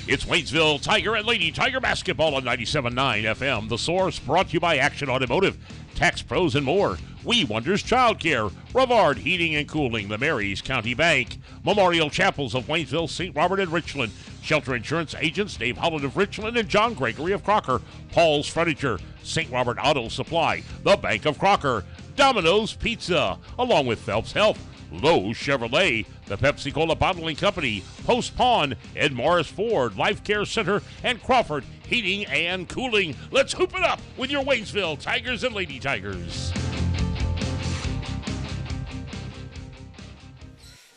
It's Waynesville Tiger and Lady Tiger basketball on 97.9 FM. The Source, brought to you by Action Automotive, Tax Pros, and more. We Wonders Childcare, Brevard Heating and Cooling, the Marys County Bank, Memorial Chapels of Waynesville, St. Robert, and Richland, Shelter Insurance Agents Dave Holland of Richland and John Gregory of Crocker, Paul's Furniture, St. Robert Auto Supply, the Bank of Crocker, Domino's Pizza, along with Phelps Health, Lowe's Chevrolet, the Pepsi-Cola Bottling Company, Post Pawn, Ed Morris Ford, Life Care Center, and Crawford Heating and Cooling. Let's hoop it up with your Waynesville Tigers and Lady Tigers.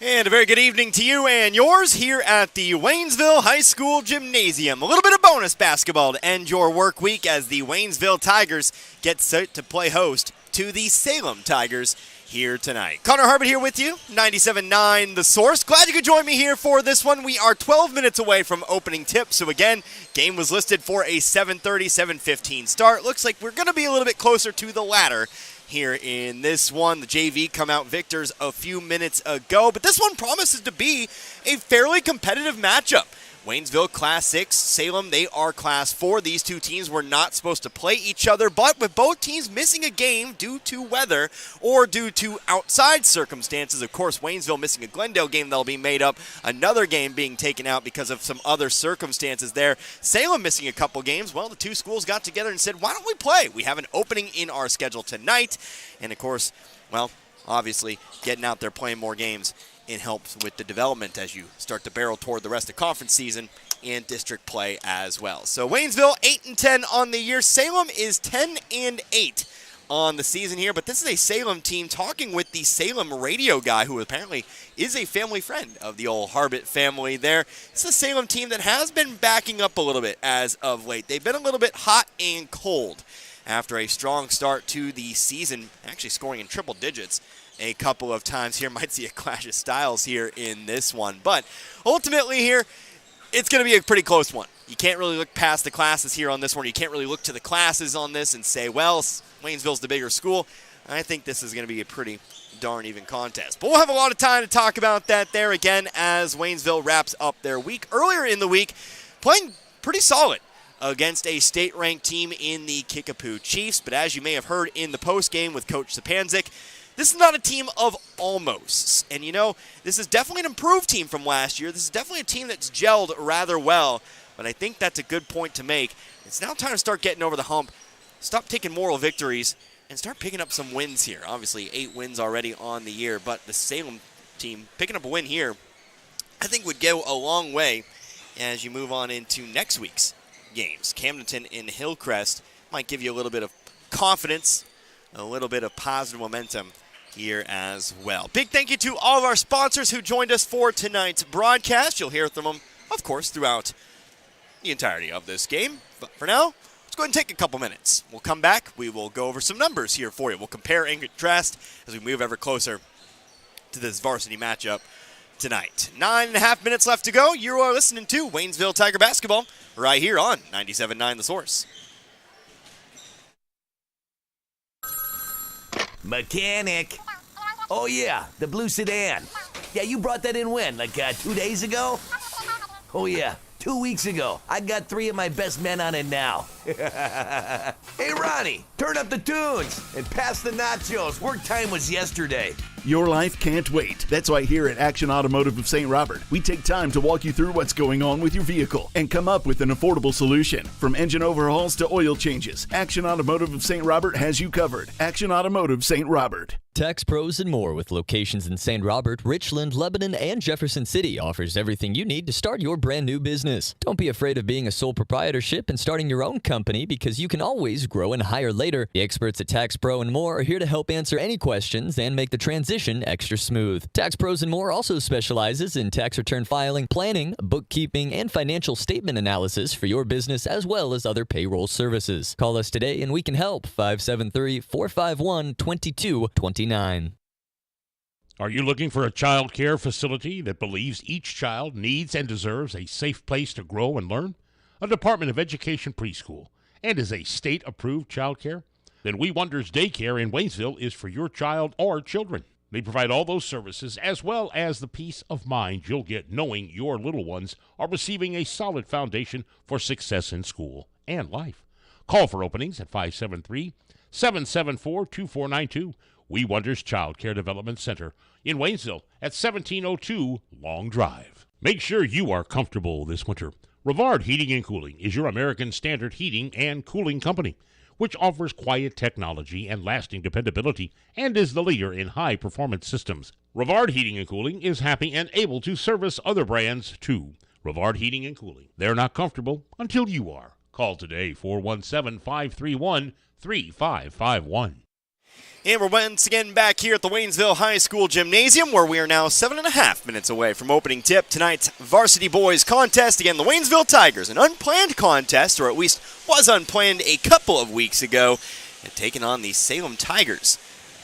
And a very good evening to you and yours here at the Waynesville High School Gymnasium. A little bit of bonus basketball to end your work week as the Waynesville Tigers get set to play host to the Salem Tigers here tonight. Connor Harbert here with you, 97.9 The Source. Glad you could join me here for this one. We are 12 minutes away from opening tip. So again, game was listed for a 7:30, 7:15 start. Looks like we're going to be a little bit closer to the latter here in this one. The JV come out victors a few minutes ago, but this one promises to be a fairly competitive matchup. Waynesville Class 6, Salem, they are Class 4. These two teams were not supposed to play each other, but with both teams missing a game due to weather or due to outside circumstances, of course, Waynesville missing a Glendale game that'll be made up, another game being taken out because of some other circumstances there. Salem missing a couple games. Well, the two schools got together and said, why don't we play? We have an opening in our schedule tonight. And, of course, well, obviously getting out there playing more games. It helps with the development as you start to barrel toward the rest of conference season and district play as well. So Waynesville 8-10 on the year. Salem is 10-8 on the season here, but this is a Salem team talking with the Salem radio guy who apparently is a family friend of the old Harbit family there. It's a Salem team that has been backing up a little bit as of late. They've been a little bit hot and cold after a strong start to the season, actually scoring in triple digits a couple of times here. Might see a clash of styles here in this one. But ultimately here, it's going to be a pretty close one. You can't really look past the classes here on this one. You can't really look to the classes on this and say, well, Waynesville's the bigger school. I think this is going to be a pretty darn even contest. But we'll have a lot of time to talk about that there again as Waynesville wraps up their week. Earlier in the week, playing pretty solid against a state-ranked team in the Kickapoo Chiefs. But as you may have heard in the postgame with Coach Sapanzik, this is not a team of almosts. And, you know, this is definitely an improved team from last year. This is definitely a team that's gelled rather well. But I think that's a good point to make. It's now time to start getting over the hump, stop taking moral victories, and start picking up some wins here. Obviously, 8 wins already on the year. But the Salem team picking up a win here, I think would go a long way as you move on into next week's games. Camdenton and Hillcrest might give you a little bit of confidence, a little bit of positive momentum here as well. Big thank you to all of our sponsors who joined us for tonight's broadcast. You'll hear from them, of course, throughout the entirety of this game. But for now, let's go ahead and take a couple minutes. We'll come back. We will go over some numbers here for you. We'll compare and contrast as we move ever closer to this varsity matchup tonight. 9.5 minutes left to go. You are listening to Waynesville Tiger Basketball right here on 97.9 The Source. Mechanic. Oh, yeah, the blue sedan. Yeah, you brought that in when? Like 2 days ago? Oh, yeah, 2 weeks ago. I got 3 of my best men on it now. Hey, Ronnie, turn up the tunes and pass the nachos. Work time was yesterday. Your life can't wait. That's why here at Action Automotive of St. Robert, we take time to walk you through what's going on with your vehicle and come up with an affordable solution. From engine overhauls to oil changes, Action Automotive of St. Robert has you covered. Action Automotive St. Robert. Tax Pros and More with locations in St. Robert, Richland, Lebanon, and Jefferson City offers everything you need to start your brand new business. Don't be afraid of being a sole proprietorship and starting your own company because you can always grow and hire later. The experts at Tax Pro and More are here to help answer any questions and make the transition extra smooth. Tax Pros and More also specializes in tax return filing, planning, bookkeeping, and financial statement analysis for your business as well as other payroll services. Call us today and we can help. 573-451-2229. Are you looking for a child care facility that believes each child needs and deserves a safe place to grow and learn? A Department of Education preschool and is a state-approved child care? Then We Wonders Daycare in Waynesville is for your child or children. They provide all those services as well as the peace of mind you'll get knowing your little ones are receiving a solid foundation for success in school and life. Call for openings at 573-774-2492. We Wonders Child Care Development Center in Waynesville at 1702 Long Drive. Make sure you are comfortable this winter. Rivard Heating and Cooling is your American Standard heating and cooling company, which offers quiet technology and lasting dependability and is the leader in high-performance systems. Rivard Heating and Cooling is happy and able to service other brands, too. Rivard Heating and Cooling. They're not comfortable until you are. Call today, 417-531-3551. And we're once again back here at the Waynesville High School Gymnasium, where we are now 7.5 minutes away from opening tip. Tonight's varsity boys contest, again, the Waynesville Tigers, an unplanned contest, or at least was unplanned a couple of weeks ago, and taking on the Salem Tigers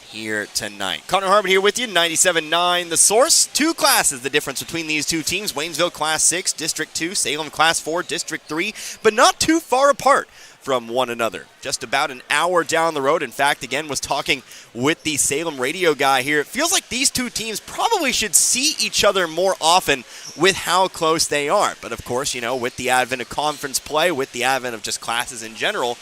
here tonight. Connor Harbin here with you, 97.9 The Source. Two classes, the difference between these two teams. Waynesville Class 6, District 2, Salem Class 4, District 3, but not too far apart from one another. Just about an hour down the road. In fact, again, was talking with the Salem radio guy here. It feels like these two teams probably should see each other more often with how close they are. But of course, you know, with the advent of conference play, with the advent of just classes in general,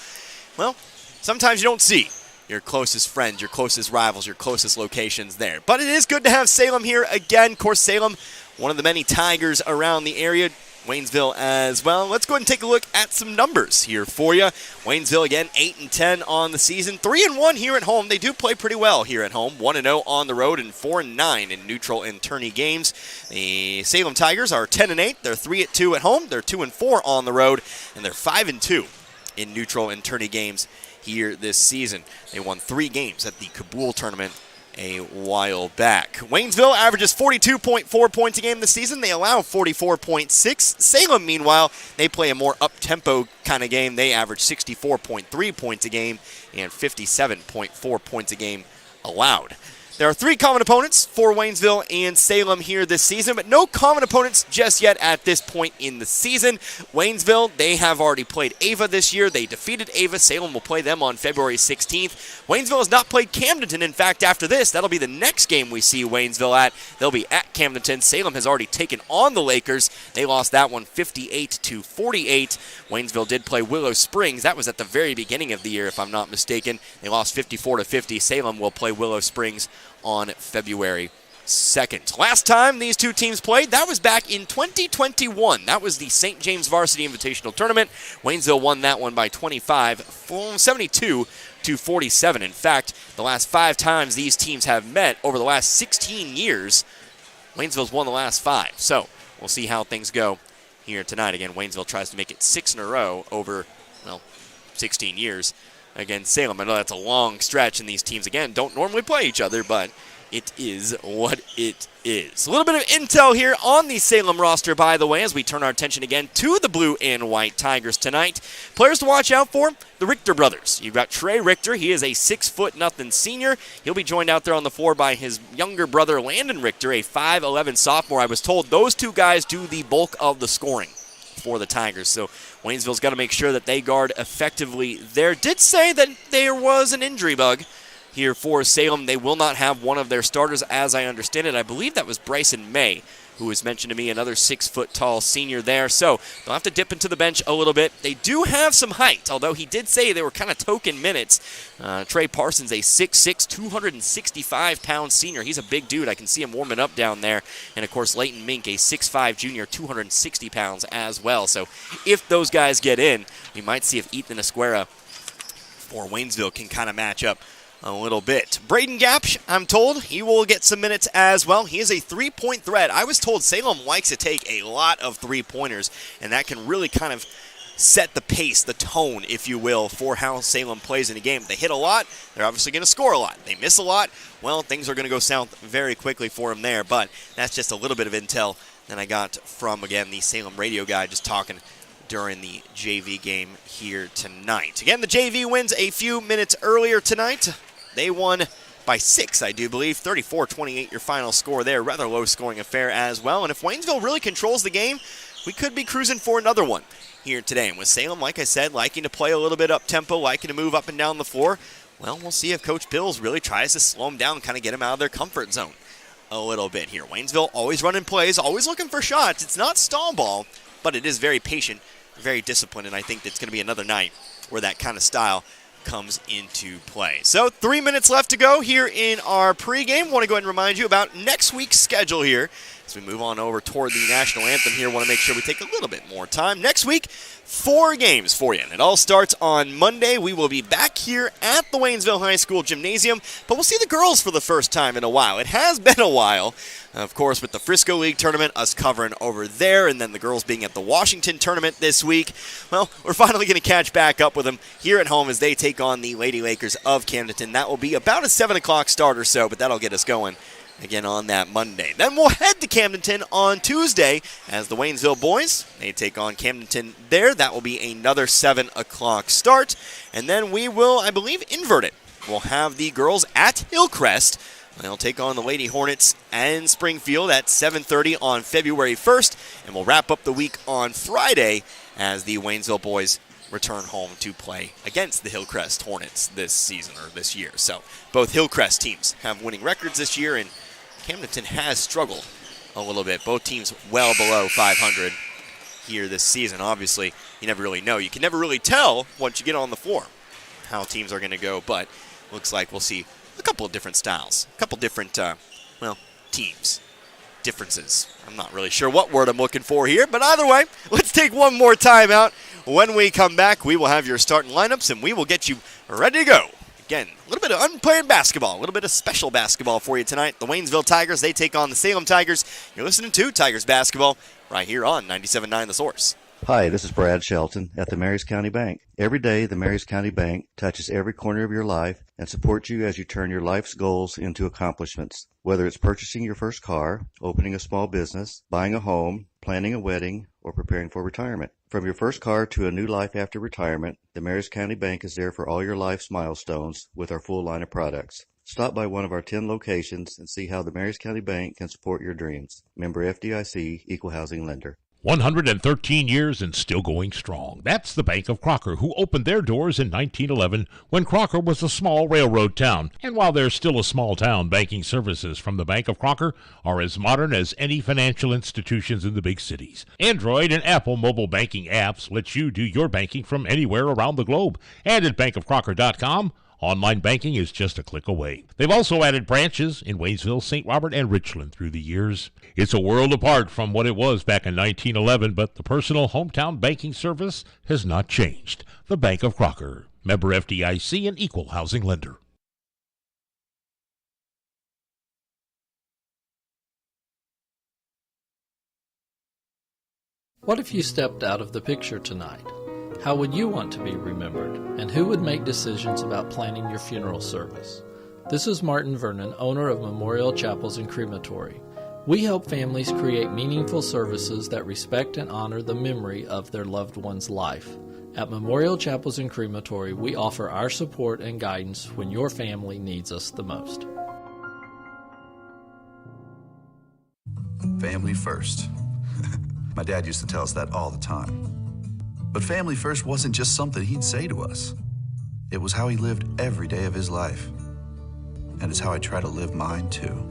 well, sometimes you don't see your closest friends, your closest rivals, your closest locations there. But it is good to have Salem here again. Of course, Salem, one of the many Tigers around the area. Waynesville as well. Let's go ahead and take a look at some numbers here for you. Waynesville, again, 8-10 on the season. 3-1 here at home. They do play pretty well here at home. 1-0 on the road and 4-9 in neutral and tourney games. The Salem Tigers are 10-8. They're 3-2 at home. They're 2-4 on the road, and they're 5-2 in neutral and tourney games here this season. They won 3 games at the Kabul tournament a while back. Waynesville averages 42.4 points a game this season. They allow 44.6. Salem, meanwhile, they play a more up-tempo kind of game. They average 64.3 points a game and 57.4 points a game allowed. There are 3 common opponents for Waynesville and Salem here this season, but no common opponents just yet at this point in the season. Waynesville, they have already played Ava this year. They defeated Ava. Salem will play them on February 16th. Waynesville has not played Camdenton. In fact, after this, that'll be the next game we see Waynesville at. They'll be at Camdenton. Salem has already taken on the Lakers. They lost that one 58-48. Waynesville did play Willow Springs. That was at the very beginning of the year, if I'm not mistaken. They lost 54-50. Salem will play Willow Springs on February 2nd. Last time these two teams played, that was back in 2021. That was the St. James Varsity Invitational Tournament. Waynesville won that one by 72-47. In fact, the last 5 times these teams have met over the last 16 years, Waynesville's won the last 5. So we'll see how things go here tonight. Again, Waynesville tries to make it 6 in a row over, 16 years against Salem. I know that's a long stretch, and these teams, again, don't normally play each other, but it is what it is. A little bit of intel here on the Salem roster, by the way, as we turn our attention again to the blue and white Tigers tonight. Players to watch out for, the Richter brothers. You've got Trey Richter. He is a 6'0" senior. He'll be joined out there on the floor by his younger brother, Landon Richter, a 5'11" sophomore. I was told those two guys do the bulk of the scoring for the Tigers, so Waynesville's got to make sure that they guard effectively there. Did say that there was an injury bug here for Salem. They will not have one of their starters, as I understand it. I believe that was Bryson May, who was mentioned to me, another 6'tall senior there. So they'll have to dip into the bench a little bit. They do have some height, although he did say they were kind of token minutes. Trey Parsons, a 6'6", 265-pound senior. He's a big dude. I can see him warming up down there. And, of course, Leighton Mink, a 6'5" junior, 260 pounds as well. So if those guys get in, we might see if Ethan Esquera for Waynesville can kind of match up a little bit. Braden Gapsch, I'm told, he will get some minutes as well. He is a 3-point threat. I was told Salem likes to take a lot of 3-pointers, and that can really kind of set the pace, the tone, if you will, for how Salem plays in a game. They hit a lot, they're obviously going to score a lot. They miss a lot, well, things are going to go south very quickly for them there, but that's just a little bit of intel that I got from, again, the Salem radio guy just talking during the JV game here tonight. Again, the JV wins a few minutes earlier tonight. They won by 6, I do believe. 34-28 your final score there. Rather low-scoring affair as well. And if Waynesville really controls the game, we could be cruising for another one here today. And with Salem, like I said, liking to play a little bit up-tempo, liking to move up and down the floor, well, we'll see if Coach Bills really tries to slow them down, kind of get them out of their comfort zone a little bit here. Waynesville always running plays, always looking for shots. It's not stall ball, but it is very patient, very disciplined, and I think it's going to be another night where that kind of style comes into play. So 3 minutes left to go here in our pregame. Want to go ahead and remind you about next week's schedule here. As we move on over toward the national anthem here, want to make sure we take a little bit more time. Next week, 4 games for you. And it all starts on Monday. We will be back here at the Waynesville High School Gymnasium, but we'll see the girls for the first time in a while. It has been a while, of course, with the Frisco League tournament, us covering over there, and then the girls being at the Washington tournament this week. Well, we're finally going to catch back up with them here at home as they take on the Lady Lakers of Camdenton. That will be about a 7 o'clock start or so, but that'll get us going again on that Monday. Then we'll head to Camdenton on Tuesday as the Waynesville boys, they take on Camdenton there. That will be another 7 o'clock start. And then we will, I believe, invert it. We'll have the girls at Hillcrest. They'll take on the Lady Hornets and Springfield at 7:30 on February 1st. And we'll wrap up the week on Friday as the Waynesville boys return home to play against the Hillcrest Hornets this season or this year. So both Hillcrest teams have winning records this year, and Camdenton has struggled a little bit. Both teams well below 500 here this season. Obviously, you never really know. You can never really tell once you get on the floor how teams are going to go, but looks like we'll see a couple of different styles, a couple different, teams. Differences. I'm not really sure what word I'm looking for here, but either way, let's take one more time out. When we come back, we will have your starting lineups, and we will get you ready to go. Again, a little bit of unplayed basketball, a little bit of special basketball for you tonight. The Waynesville Tigers, they take on the Salem Tigers. You're listening to Tigers Basketball right here on 97.9 The Source. Hi, this is Brad Shelton at the Marys County Bank. Every day, the Marys County Bank touches every corner of your life and supports you as you turn your life's goals into accomplishments. Whether it's purchasing your first car, opening a small business, buying a home, planning a wedding, or preparing for retirement. From your first car to a new life after retirement, the Marys County Bank is there for all your life's milestones with our full line of products. Stop by one of our 10 locations and see how the Marys County Bank can support your dreams. Member FDIC, Equal Housing Lender. 113 years and still going strong. That's the Bank of Crocker, who opened their doors in 1911 when Crocker was a small railroad town. And while they're still a small town, banking services from the Bank of Crocker are as modern as any financial institutions in the big cities. Android and Apple mobile banking apps let you do your banking from anywhere around the globe. And at bankofcrocker.com, online banking is just a click away. They've also added branches in Waynesville, St. Robert, and Richland through the years. It's a world apart from what it was back in 1911, but the personal hometown banking service has not changed. The Bank of Crocker, member FDIC, and equal housing lender. What if you stepped out of the picture tonight? How would you want to be remembered, and who would make decisions about planning your funeral service? This is Martin Vernon, owner of Memorial Chapels and Crematory. We help families create meaningful services that respect and honor the memory of their loved one's life. At Memorial Chapels and Crematory, we offer our support and guidance when your family needs us the most. Family first. My dad used to tell us that all the time. But family first wasn't just something he'd say to us. It was how he lived every day of his life. And it's how I try to live mine, too.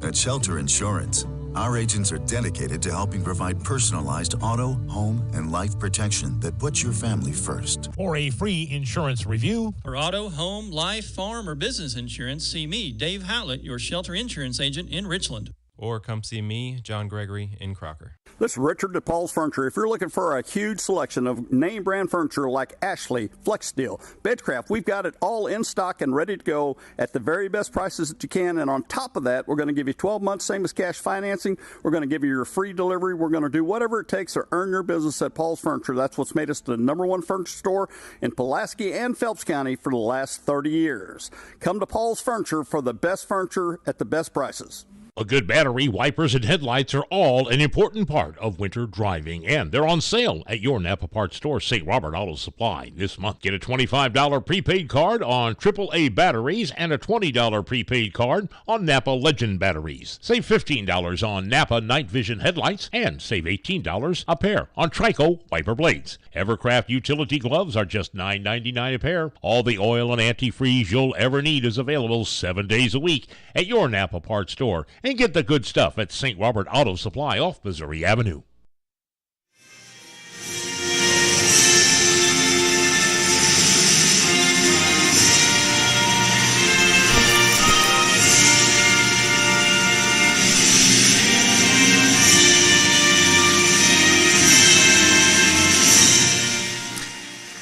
At Shelter Insurance, our agents are dedicated to helping provide personalized auto, home, and life protection that puts your family first. For a free insurance review, for auto, home, life, farm, or business insurance, see me, Dave Howlett, your Shelter Insurance agent in Richland. Or come see me, John Gregory, in Crocker. This is Richard at Paul's Furniture. If you're looking for a huge selection of name brand furniture like Ashley, FlexSteel, Bedcraft, we've got it all in stock and ready to go at the very best prices that you can. And on top of that, we're going to give you 12 months, same as cash financing. We're going to give you your free delivery. We're going to do whatever it takes to earn your business at Paul's Furniture. That's what's made us the #1 furniture store in Pulaski and Phelps County for the last 30 years. Come to Paul's Furniture for the best furniture at the best prices. A good battery, wipers, and headlights are all an important part of winter driving, and they're on sale at your Napa Parts store, St. Robert Auto Supply, this month. Get a $25 prepaid card on AAA batteries and a $20 prepaid card on Napa Legend batteries. Save $15 on Napa Night Vision headlights and save $18 a pair on Trico wiper blades. Evercraft utility gloves are just $9.99 a pair. All the oil and antifreeze you'll ever need is available 7 days a week at your Napa Parts store. And get the good stuff at St. Robert Auto Supply off Missouri Avenue.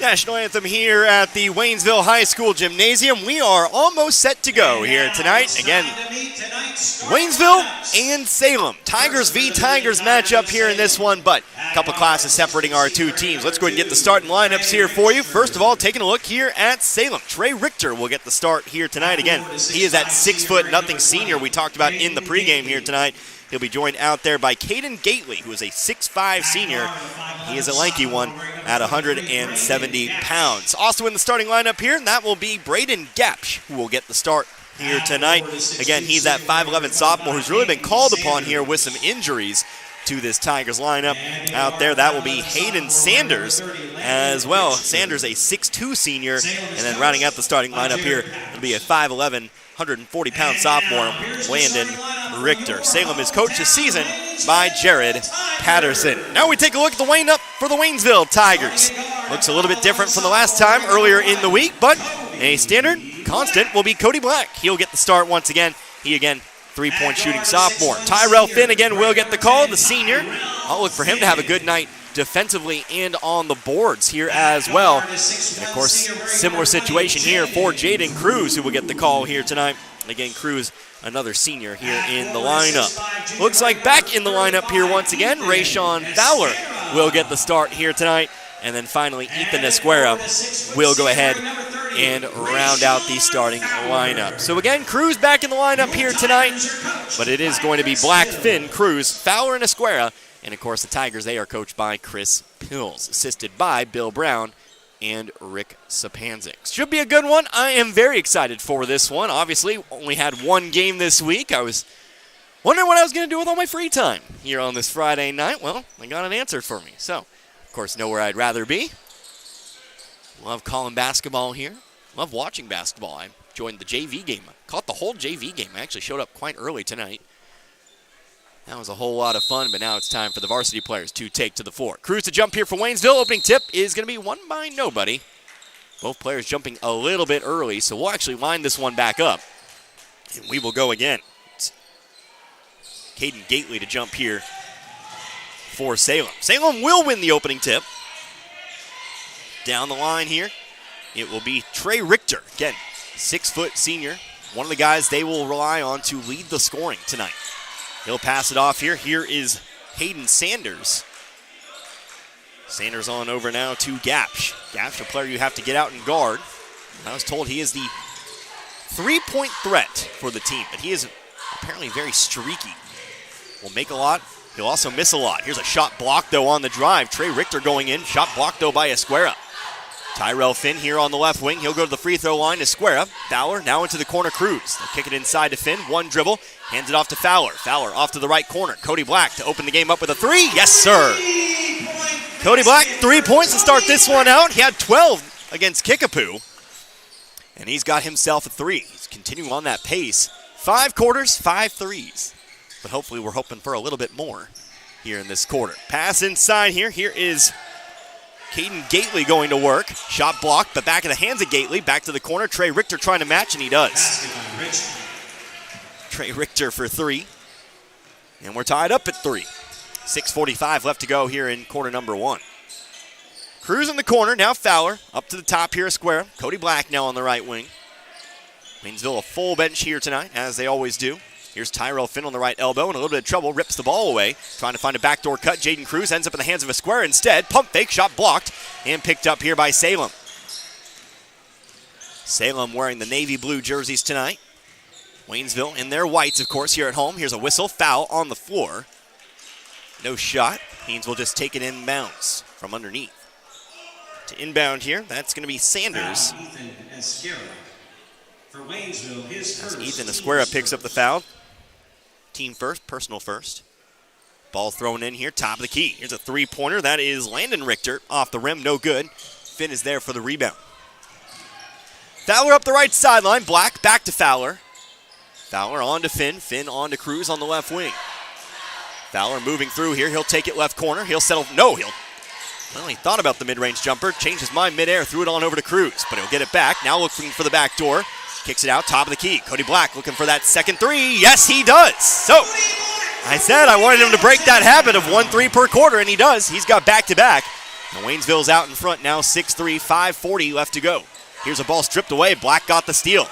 National anthem here at the Waynesville High School Gymnasium. We are almost set to go here tonight. Again, Waynesville and Salem. Tigers v. Tigers matchup here in this one, but a couple classes separating our two teams. Let's go ahead and get the starting lineups here for you. First of all, taking a look here at Salem. Trey Richter will get the start here tonight. Again, he is that 6'0" senior we talked about in the pregame here tonight. He'll be joined out there by Caden Gately, who is a 6'5" senior. He is a lanky one at 170 pounds. Also in the starting lineup here, that will be Braden Gapsch, who will get the start here tonight. Again, he's that 5'11" sophomore who's really been called upon here with some injuries to this Tigers lineup. Out there, that will be Hayden Sanders as well. Sanders, a 6'2" senior. And then rounding out the starting lineup here, it'll be a 5'11", 140-pound sophomore, Landon Richter. Salem is coached this season by Jared Patterson. Now we take a look at the lineup for the Waynesville Tigers. Looks a little bit different from the last time earlier in the week, but a standard constant will be Cody Black. He'll get the start once again. He again, three-point shooting sophomore. Tyrell Finn again will get the call, the senior. I'll look for him to have a good night defensively and on the boards here as well. And of course, similar situation here for Jaden Cruz, who will get the call here tonight. Again, Cruz, another senior here in the lineup. Looks like back in the lineup here once again, Rayshawn Fowler will get the start here tonight. And then finally, Ethan Esquera will go ahead and round out the starting lineup. So again, Cruz back in the lineup here tonight, but it is going to be Black, Finn, Cruz, Fowler, and Esquera. And of course, the Tigers, they are coached by Chris Pills, assisted by Bill Brown and Rick Sapanzik. Should be a good one. I am very excited for this one. Obviously, only had one game this week. I was wondering what I was going to do with all my free time here on this Friday night. Well, I got an answer for me. So, of course, know where I'd rather be. Love calling basketball here. Love watching basketball. I joined the JV game. I caught the whole JV game. I actually showed up quite early tonight. That was a whole lot of fun, but now it's time for the varsity players to take to the floor. Cruz to jump here for Waynesville. Opening tip is going to be won by nobody. Both players jumping a little bit early, so we'll actually line this one back up. And we will go again. It's Caden Gately to jump here for Salem. Salem will win the opening tip. Down the line here, it will be Trey Richter. Again, 6' senior. One of the guys they will rely on to lead the scoring tonight. He'll pass it off here. Here is Hayden Sanders. Sanders on over now to Gapsch. Gapsch, a player you have to get out and guard. I was told he is the three-point threat for the team, but he is apparently very streaky. Will make a lot. He'll also miss a lot. Here's a shot blocked, though, on the drive. Trey Richter going in. Shot blocked, though, by Esquera. Tyrell Finn here on the left wing. He'll go to the free throw line. Esquera. Fowler now into the corner. Cruz. They'll kick it inside to Finn. One dribble. Hands it off to Fowler. Fowler off to the right corner. Cody Black to open the game up with a three. Yes, sir. Cody Black, 3 points to start this one out. He had 12 against Kickapoo. And he's got himself a three. He's continuing on that pace. 5 quarters, 5 threes. But hopefully we're hoping for a little bit more here in this quarter. Pass inside here. Here is Caden Gately going to work. Shot blocked, but back in the hands of Gately. Back to the corner. Trey Richter trying to match, and he does. Trey Richter for three. And we're tied up at 3. 6:45 left to go here in quarter number 1. Cruz in the corner. Now Fowler. Up to the top here, Esquera. Cody Black now on the right wing. Waynesville a full bench here tonight, as they always do. Here's Tyrell Finn on the right elbow in a little bit of trouble. Rips the ball away. Trying to find a backdoor cut. Jaden Cruz ends up in the hands of Esquera instead. Pump fake. Shot blocked. And picked up here by Salem. Salem wearing the navy blue jerseys tonight. Waynesville in their whites, of course, here at home. Here's a whistle, foul on the floor. No shot. Haynes will just take it in bounds from underneath. To inbound here, that's going to be Sanders. Ethan Esquera. For Waynesville, his first. Ethan Esquera picks up the foul. Team first, personal first. Ball thrown in here, top of the key. Here's a three-pointer. That is Landon Richter off the rim, no good. Finn is there for the rebound. Fowler up the right sideline. Black back to Fowler. Fowler on to Finn. Finn on to Cruz on the left wing. Fowler moving through here. He'll take it left corner. He'll settle. No, he thought about the mid-range jumper. Changed his mind midair. Threw it on over to Cruz, but he'll get it back. Now looking for the back door. Kicks it out, top of the key. Cody Black looking for that second three. Yes, he does. So, I said I wanted him to break that habit of 1-3 per quarter, and he does. He's got back-to-back. And Waynesville's out in front now, 6-3, 5:40 left to go. Here's a ball stripped away. Black got the steal.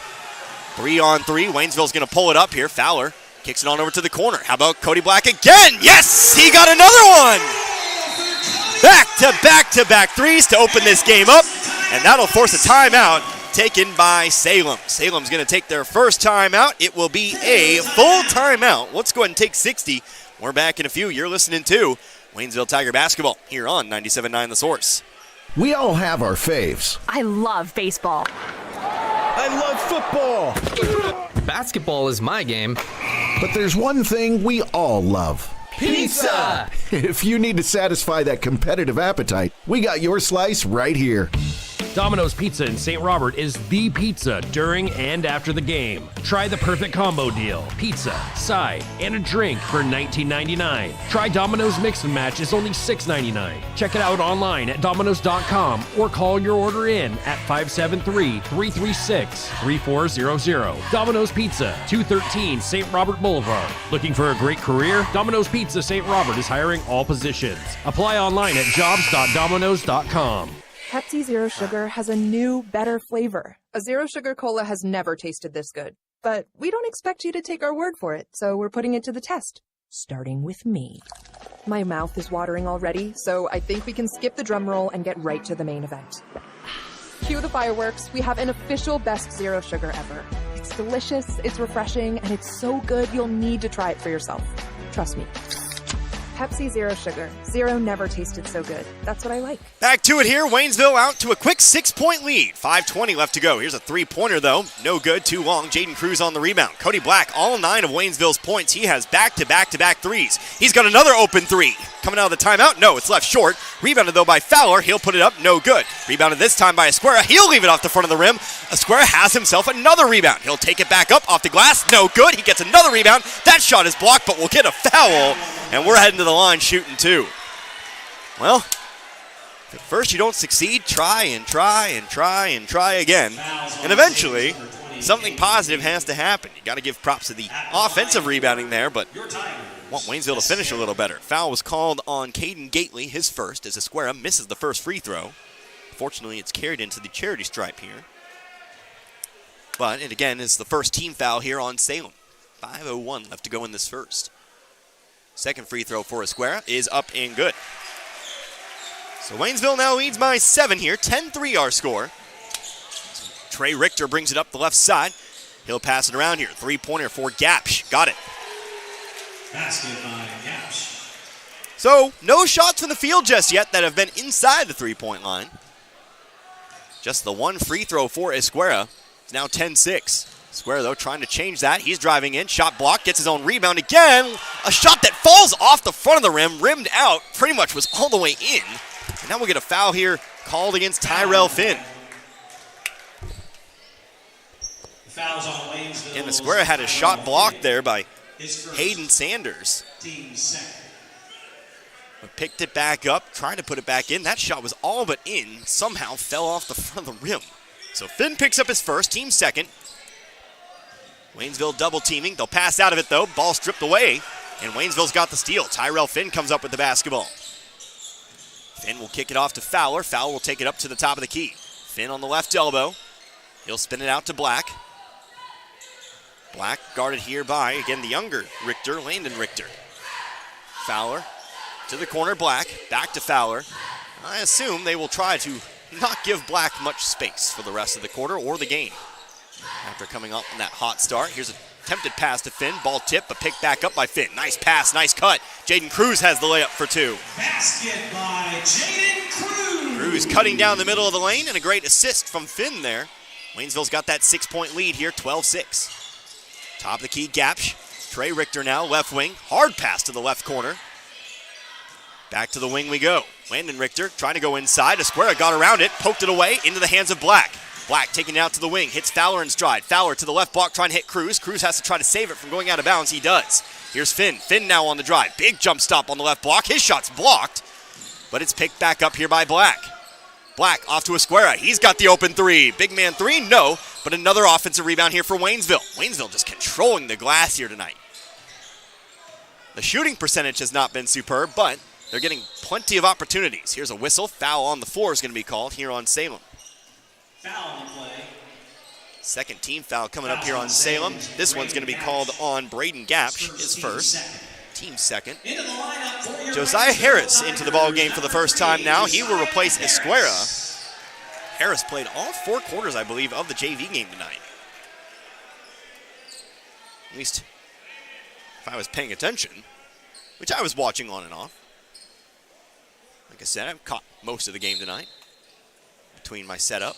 3-on-3. Waynesville's going to pull it up here. Fowler kicks it on over to the corner. How about Cody Black again? Yes, he got another one. Back-to-back threes to open this game up, and that'll force a timeout taken by Salem. Salem's going to take their first timeout. It will be a full timeout. Let's go ahead and take 60. We're back in a few. You're listening to Waynesville Tiger Basketball here on 97.9 The Source. We all have our faves. I love baseball. I love football. Basketball is my game. But there's one thing we all love. Pizza! If you need to satisfy that competitive appetite, we got your slice right here. Domino's Pizza in St. Robert is the pizza during and after the game. Try the perfect combo deal. Pizza, side, and a drink for $19.99. Try Domino's Mix and Match is only $6.99. Check it out online at Domino's.com or call your order in at 573-336-3400. Domino's Pizza, 213 St. Robert Boulevard. Looking for a great career? Domino's Pizza St. Robert is hiring all positions. Apply online at jobs.domino's.com. Pepsi Zero Sugar has a new, better flavor. A Zero Sugar Cola has never tasted this good. But we don't expect you to take our word for it, so we're putting it to the test. Starting with me. My mouth is watering already, so I think we can skip the drum roll and get right to the main event. Cue the fireworks. We have an official best Zero Sugar ever. It's delicious, it's refreshing, and it's so good you'll need to try it for yourself. Trust me. Pepsi Zero Sugar. Zero never tasted so good. That's what I like. Back to it here. Waynesville out to a quick 6-point lead. 5:20 left to go. Here's a three-pointer, though. No good. Too long. Jaden Cruz on the rebound. Cody Black, all 9 of Waynesville's points. He has back-to-back threes. He's got another open three. Coming out of the timeout. No, it's left short. Rebounded, though, by Fowler. He'll put it up. No good. Rebounded this time by Esquera. He'll leave it off the front of the rim. Esquera has himself another rebound. He'll take it back up off the glass. No good. He gets another rebound. That shot is blocked, but we'll get a foul. And we're heading to the line shooting two. Well, if at first you don't succeed, try and try and try and try again. And eventually, something positive has to happen. You got to give props to the offensive rebounding there, but want Waynesville to finish a little better. Foul was called on Caden Gately, his first, as Esquera misses the first free throw. Fortunately, it's carried into the charity stripe here. But it again is the first team foul here on Salem. 5:01 left to go in this first. Second free throw for Esquera is up and good. So Waynesville now leads by 7 here. 10-3 our score. Trey Richter brings it up the left side. He'll pass it around here. Three-pointer for Gapsh. Got it. Basket by Gapsh. So no shots from the field just yet that have been inside the three-point line. Just the one free throw for Esquera. It's now 10-6. Esquera, though, trying to change that. He's driving in. Shot blocked. Gets his own rebound again. A shot that falls off the front of the rim. Rimmed out. Pretty much was all the way in. And now we'll get a foul here called against Tyrell Finn. Fouls on Waynesville. And Esquera had a shot blocked there by Hayden Sanders. But picked it back up. Trying to put it back in. That shot was all but in. Somehow fell off the front of the rim. So Finn picks up his first. Team second. Waynesville double teaming. They'll pass out of it, though. Ball stripped away, and Waynesville's got the steal. Tyrell Finn comes up with the basketball. Finn will kick it off to Fowler. Fowler will take it up to the top of the key. Finn on the left elbow. He'll spin it out to Black. Black guarded here by, again, the younger Richter, Landon Richter. Fowler to the corner. Black back to Fowler. I assume they will try to not give Black much space for the rest of the quarter or the game. After coming up in that hot start, here's a attempted pass to Finn. Ball tipped, but picked back up by Finn. Nice pass, nice cut. Jaden Cruz has the layup for two. Basket by Jaden Cruz. Cruz cutting down the middle of the lane, and a great assist from Finn there. Waynesville's got that 6-point lead here, 12-6. Top of the key, Gapsh. Trey Richter now, left wing. Hard pass to the left corner. Back to the wing we go. Landon Richter trying to go inside. Esquera got around it, poked it away into the hands of Black. Black taking it out to the wing, hits Fowler in stride. Fowler to the left block trying to hit Cruz. Cruz has to try to save it from going out of bounds. He does. Here's Finn. Finn now on the drive. Big jump stop on the left block. His shot's blocked, but it's picked back up here by Black. Black off to Esquera. He's got the open three. Big man three, no, but another offensive rebound here for Waynesville. Waynesville just controlling the glass here tonight. The shooting percentage has not been superb, but they're getting plenty of opportunities. Here's a whistle. Foul on the floor is going to be called here on Salem. Foul on the play. Second team foul coming up here on Salem. This one's going to be called on Braden Gapsh, his first. Team second. Josiah Harris into the ball game for the first time now. He will replace Esquera. Harris played all 4 quarters, I believe, of the JV game tonight. At least if I was paying attention, which I was watching on and off. Like I said, I've caught most of the game tonight between my setup.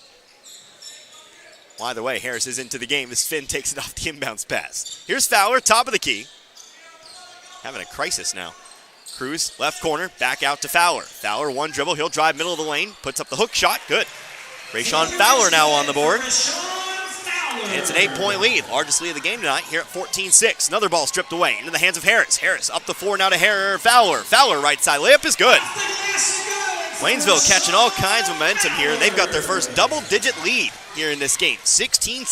Well, either way, Harris is into the game as Finn takes it off the inbounds pass. Here's Fowler, top of the key. Having a crisis now. Cruz, left corner, back out to Fowler. Fowler, one dribble, he'll drive middle of the lane, puts up the hook shot, good. Rayshawn Fowler now on the board. And it's an 8-point lead, largest lead of the game tonight here at 14-6. Another ball stripped away into the hands of Harris. Harris up the floor now to Fowler. Fowler right side layup is good. Waynesville catching all kinds of momentum here. They've got their first double-digit lead here in this game, 16-6.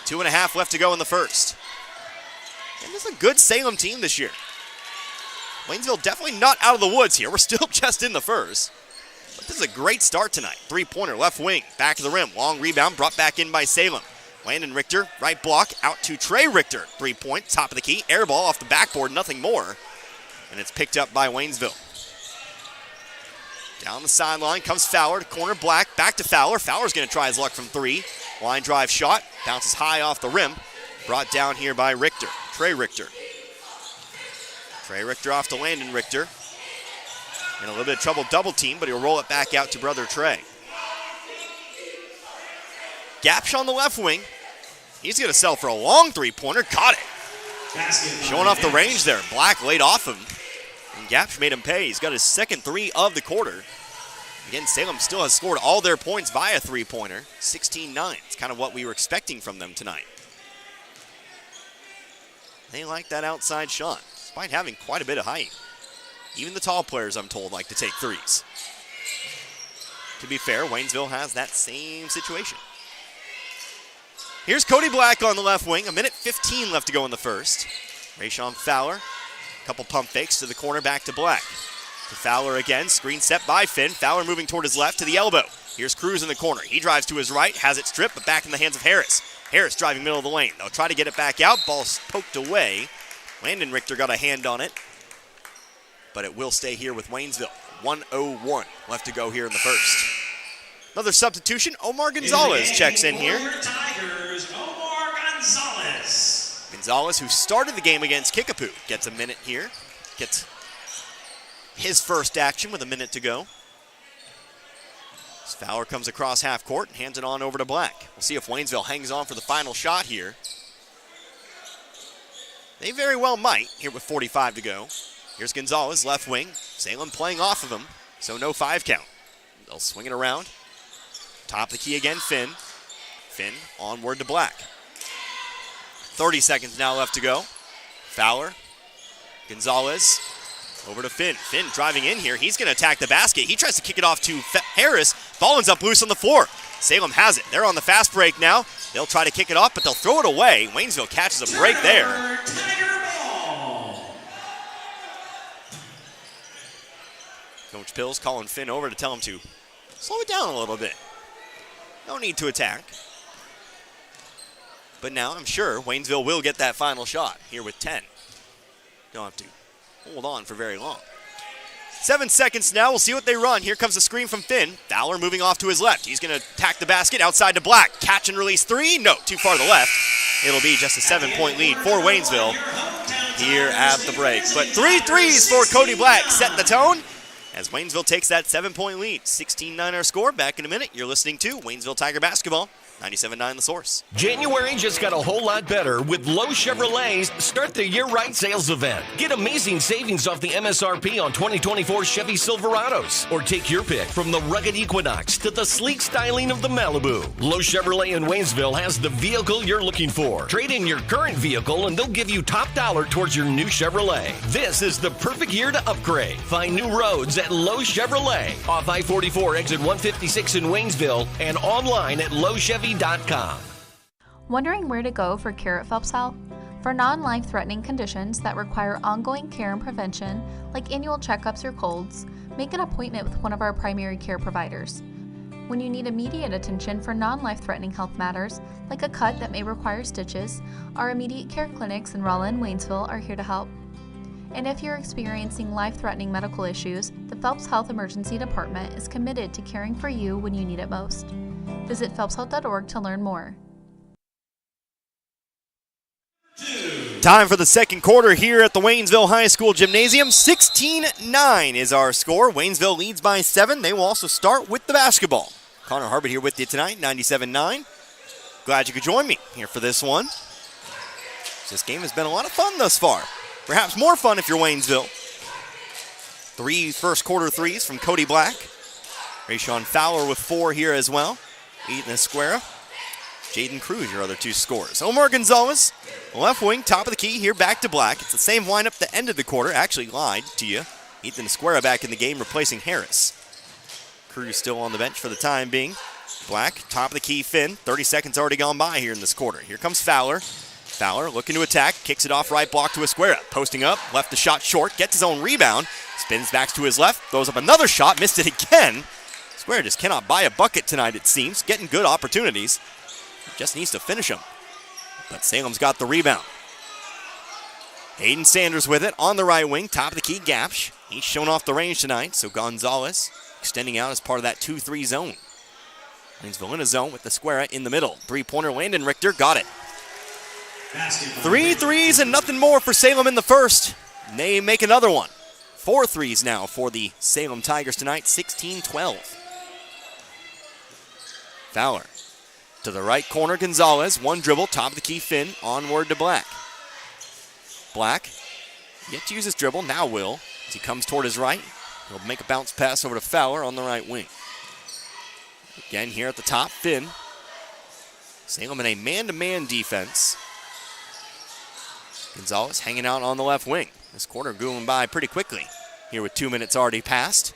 2.5 left to go in the first. And this is a good Salem team this year. Waynesville definitely not out of the woods here. We're still just in the first. But this is a great start tonight. 3-pointer, left wing, back of the rim. Long rebound brought back in by Salem. Landon Richter, right block, out to Trey Richter. 3-point, top of the key, air ball off the backboard, nothing more. And it's picked up by Waynesville. Down the sideline comes Fowler to corner Black, back to Fowler. Fowler's going to try his luck from 3. Line drive shot, bounces high off the rim. Brought down here by Richter, Trey Richter. Trey Richter off to Landon Richter. In a little bit of trouble double team, but he'll roll it back out to brother Trey. Gapsh on the left wing. He's going to sell for a long 3-pointer. Caught it. Showing off the range there. Black laid off him. And Gapsh made him pay. He's got his second 3 of the quarter. Again, Salem still has scored all their points via 3-pointer. 16-9. It's kind of what we were expecting from them tonight. They like that outside shot, despite having quite a bit of height. Even the tall players, I'm told, like to take threes. To be fair, Waynesville has that same situation. Here's Cody Black on the left wing. 1:15 left to go in the first. Rayshawn Fowler. A couple pump fakes to the corner, back to Black. To Fowler again. Screen set by Finn. Fowler moving toward his left to the elbow. Here's Cruz in the corner. He drives to his right, has it stripped, but back in the hands of Harris. Harris driving middle of the lane. They'll try to get it back out. Ball's poked away. Landon Richter got a hand on it, but it will stay here with Waynesville. 1:01 left to go here in the first. Another substitution. Omar Gonzalez checks in here. Tigers, Omar Gonzalez. Gonzalez, who started the game against Kickapoo, gets a minute here. Gets his first action with a minute to go. As Fowler comes across half court and hands it on over to Black. We'll see if Waynesville hangs on for the final shot here. They very well might here with 45 to go. Here's Gonzalez, left wing. Salem playing off of him, so no 5 count. They'll swing it around. Top of the key again, Finn. Finn onward to Black. 30 seconds now left to go. Fowler, Gonzalez, over to Finn. Finn driving in here. He's going to attack the basket. He tries to kick it off to Harris. Ball ends up loose on the floor. Salem has it. They're on the fast break now. They'll try to kick it off, but they'll throw it away. Waynesville catches a break there. Coach Pills calling Finn over to tell him to slow it down a little bit. No need to attack. But now I'm sure Waynesville will get that final shot here with 10. Don't have to hold on for very long. 7 seconds now. We'll see what they run. Here comes the screen from Finn. Fowler moving off to his left. He's going to attack the basket outside to Black. Catch and release 3. No, too far to the left. it'll be just a 7-point lead for Waynesville here at the break. But 3 threes for Cody Black set the tone as Waynesville takes that 7-point lead. 16-9 our score. Back in a minute. You're listening to Waynesville Tiger Basketball. 97.9 The Source. January just got a whole lot better with Lowe Chevrolet's Start the Year Right sales event. Get amazing savings off the MSRP on 2024 Chevy Silverados. Or take your pick from the rugged Equinox to the sleek styling of the Malibu. Lowe Chevrolet in Waynesville has the vehicle you're looking for. Trade in your current vehicle and they'll give you top dollar towards your new Chevrolet. This is the perfect year to upgrade. Find new roads at Lowe Chevrolet off I-44 exit 156 in Waynesville and online at lowechevy.com. Wondering where to go for care at Phelps Health? For non-life-threatening conditions that require ongoing care and prevention, like annual checkups or colds, make an appointment with one of our primary care providers. When you need immediate attention for non-life-threatening health matters, like a cut that may require stitches, our immediate care clinics in Rolla and Waynesville are here to help. And if you're experiencing life-threatening medical issues, the Phelps Health Emergency Department is committed to caring for you when you need it most. Visit phelpshealth.org to learn more. Time for the second quarter here at the Waynesville High School Gymnasium. 16-9 is our score. Waynesville leads by 7. They will also start with the basketball. Connor Harbert here with you tonight, 97.9. Glad you could join me here for this one. This game has been a lot of fun thus far. Perhaps more fun if you're Waynesville. 3 first quarter threes from Cody Black. Rayshawn Fowler with 4 here as well. Ethan Esquera. Jaden Cruz, your other 2 scorers. Omar Gonzalez, left wing, top of the key, here back to Black. It's the same lineup that ended the quarter. Actually lied to you. Ethan Esquera back in the game, replacing Harris. Cruz still on the bench for the time being. Black, top of the key, Finn. 30 seconds already gone by here in this quarter. Here comes Fowler. Fowler looking to attack, kicks it off right block to Esquera. Posting up, left the shot short, gets his own rebound. Spins back to his left, throws up another shot, missed it again. Esquera just cannot buy a bucket tonight, it seems. Getting good opportunities. Just needs to finish them. But Salem's got the rebound. Hayden Sanders with it on the right wing. Top of the key, Gapsh. He's shown off the range tonight, so Gonzalez extending out as part of that 2-3 zone. Waynesville in a zone with the Esquera in the middle. Three-pointer, Landon Richter, got it. 3 threes and nothing more for Salem in the first. And they make another one. 4 threes now for the Salem Tigers tonight, 16-12. Fowler to the right corner, Gonzalez. One dribble, top of the key, Finn. Onward to Black. Black, yet to use his dribble, now will. As he comes toward his right, he'll make a bounce pass over to Fowler on the right wing. Again here at the top, Finn. Salem in a man-to-man defense. Gonzalez hanging out on the left wing. This quarter going by pretty quickly here with 2 minutes already passed.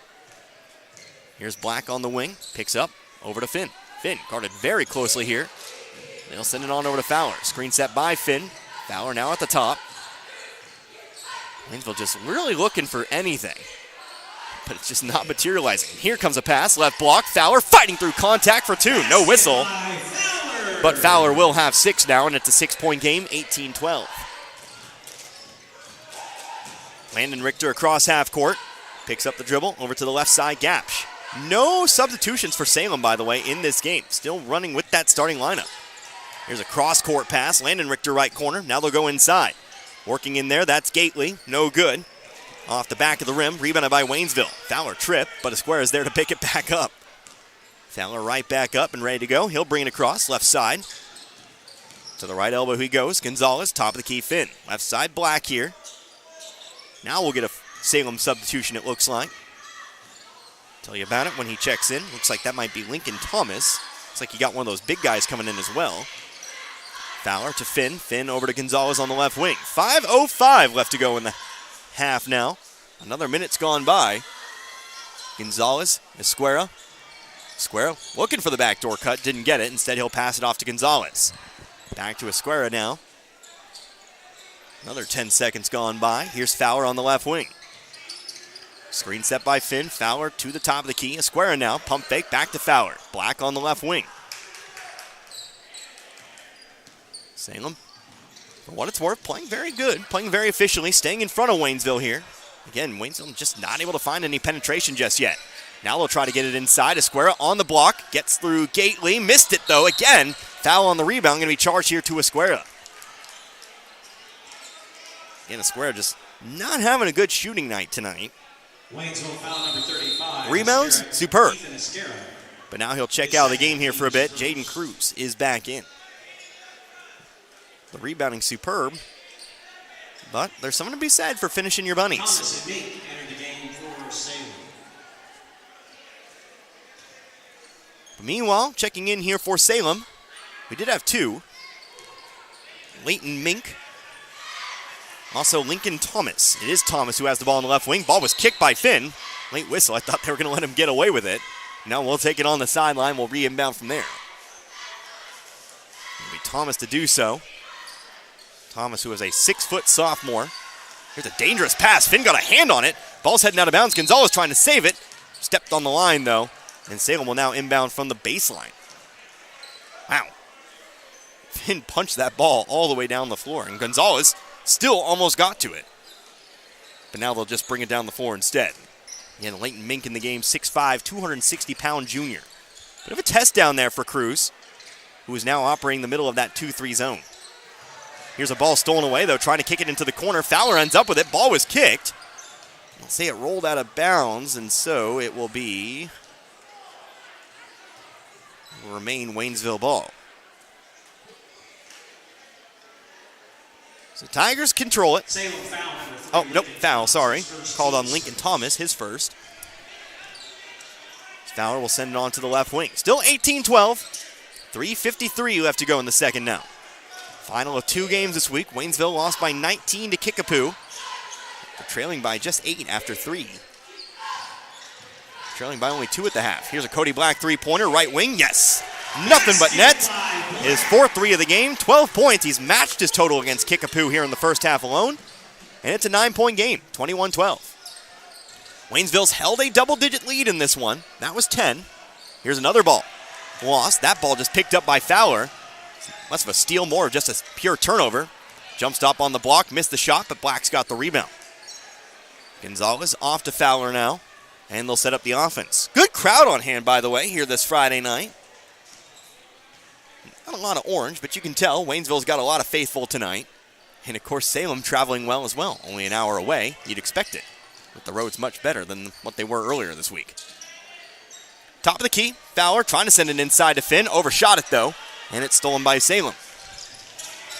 Here's Black on the wing, picks up, over to Finn. Finn guarded very closely here. They'll send it on over to Fowler. Screen set by Finn. Fowler now at the top. Waynesville just really looking for anything, but it's just not materializing. Here comes a pass, left block. Fowler fighting through contact for 2. No whistle, but Fowler will have 6 now, and it's a 6-point game, 18-12. Landon Richter across half court. Picks up the dribble over to the left side, Gapsh. No substitutions for Salem, by the way, in this game. Still running with that starting lineup. Here's a cross-court pass. Landon Richter right corner. Now they'll go inside. Working in there, that's Gately. No good. Off the back of the rim, rebounded by Waynesville. Fowler tripped, but Esquera is there to pick it back up. Fowler right back up and ready to go. He'll bring it across, left side. To the right elbow he goes. Gonzalez, top of the key, Finn. Left side, Black here. Now we'll get a Salem substitution, it looks like. Tell you about it when he checks in. Looks like that might be Lincoln Thomas. Looks like he got one of those big guys coming in as well. Fowler to Finn. Finn over to Gonzalez on the left wing. 5:05 left to go in the half now. Another minute's gone by. Gonzalez, Esquera. Esquera looking for the backdoor cut. Didn't get it. Instead, he'll pass it off to Gonzalez. Back to Esquera now. Another 10 seconds gone by. Here's Fowler on the left wing. Screen set by Finn. Fowler to the top of the key. Esquera now. Pump fake. Back to Fowler. Black on the left wing. Salem, for what it's worth, playing very good. Playing very efficiently. Staying in front of Waynesville here. Again, Waynesville just not able to find any penetration just yet. Now they'll try to get it inside. Esquera on the block. Gets through Gately. Missed it, though. Again, foul on the rebound. Going to be charged here to Esquera. Again, the square just not having a good shooting night tonight. Waynesville foul number 35. Rebounds, Escara. superb. Ethan Escara. But now he'll check out of the game here for a bit. Jaden Cruz is back in. The rebounding superb. But there's something to be said for finishing your bunnies. Thomas and Meek entered the game for Salem. But meanwhile, checking in here for Salem, we did have two. Leighton Mink. Also Lincoln Thomas. It is Thomas who has the ball in the left wing. Ball was kicked by Finn. Late whistle. I thought they were going to let him get away with it. Now we'll take it on the sideline. We'll re-inbound from there. It'll be Thomas to do so. Thomas, who is a 6-foot sophomore. Here's a dangerous pass. Finn got a hand on it. Ball's heading out of bounds. Gonzalez trying to save it. Stepped on the line, though. And Salem will now inbound from the baseline. Wow. Finn punched that ball all the way down the floor. And Gonzalez still almost got to it. But now they'll just bring it down the floor instead. Again, Leighton Mink in the game, 6'5", 260-pound junior. Bit of a test down there for Cruz, who is now operating the middle of that 2-3 zone. Here's a ball stolen away, though, trying to kick it into the corner. Fowler ends up with it. Ball was kicked. I'll say it rolled out of bounds, and so it will remain Waynesville ball. So Tigers control it. Salem foul. Oh, nope, foul, sorry. Called on Lincoln Thomas, his first. Fowler will send it on to the left wing. Still 18-12. 3:53 left to go in the second now. Final of 2 games this week. Waynesville lost by 19 to Kickapoo. They're trailing by just 8 after 3. Trailing by only 2 at the half. Here's a Cody Black three-pointer, right wing. Yes. Nothing but net. His 4th 3 of the game. 12 points. He's matched his total against Kickapoo here in the first half alone. And it's a 9-point game, 21-12. Waynesville's held a double-digit lead in this one. That was 10. Here's another ball. Lost. That ball just picked up by Fowler. Less of a steal, more of just a pure turnover. Jump stop on the block, missed the shot, but Black's got the rebound. Gonzalez off to Fowler now, and they'll set up the offense. Good crowd on hand, by the way, here this Friday night. Not a lot of orange, but you can tell Waynesville's got a lot of faithful tonight. And, of course, Salem traveling well as well. Only an hour away, you'd expect it. But the road's much better than what they were earlier this week. Top of the key, Fowler trying to send it inside to Finn. Overshot it, though. And it's stolen by Salem.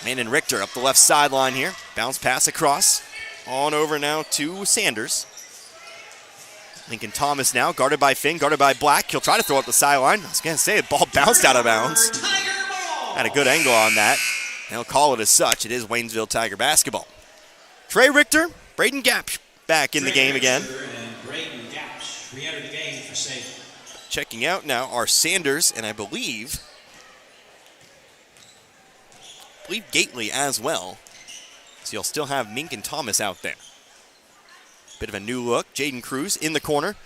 Landon Richter up the left sideline here. Bounce pass across. On over now to Sanders. Lincoln Thomas now, guarded by Finn, guarded by Black. He'll try to throw up the sideline. I was going to say, the ball bounced out of bounds. Had a good angle on that. They'll call it as such. It is Waynesville Tiger basketball. Trey Richter, Braden Gapsch back in the game again. And Braden Gapsch re-entered the game for Salem. Checking out now are Sanders and I believe Gately as well. So you'll still have Mink and Thomas out there. Bit of a new look. Jaden Cruz in the corner.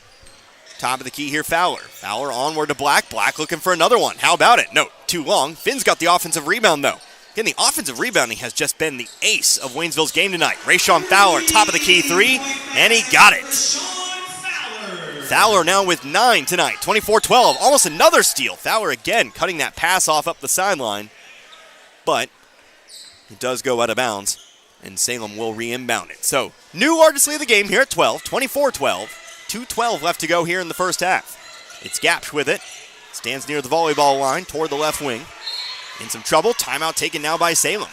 Top of the key here, Fowler. Fowler onward to Black. Black looking for another one. How about it? No, too long. Finn's got the offensive rebound, though. Again, the offensive rebounding has just been the ace of Waynesville's game tonight. Rayshon Fowler, top of the key 3, and he got it. Fowler now with 9 tonight, 24-12. Almost another steal. Fowler again cutting that pass off up the sideline. But it does go out of bounds, and Salem will re-inbound it. So, new largest lead of the game here at 12, 24-12. 2:12 left to go here in the first half. It's Gapsch with it. Stands near the volleyball line toward the left wing. In some trouble. Timeout taken now by Salem.